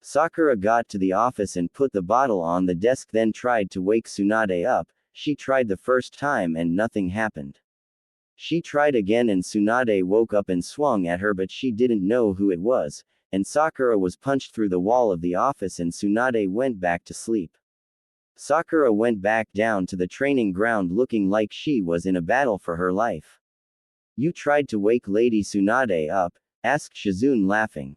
B: Sakura got to the office and put the bottle on the desk then tried to wake Tsunade up. She tried the first time and nothing happened. She tried again and Tsunade woke up and swung at her but she didn't know who it was, and Sakura was punched through the wall of the office and Tsunade went back to sleep. Sakura went back down to the training ground looking like she was in a battle for her life. You tried to wake Lady Tsunade up, asked Shizune laughing.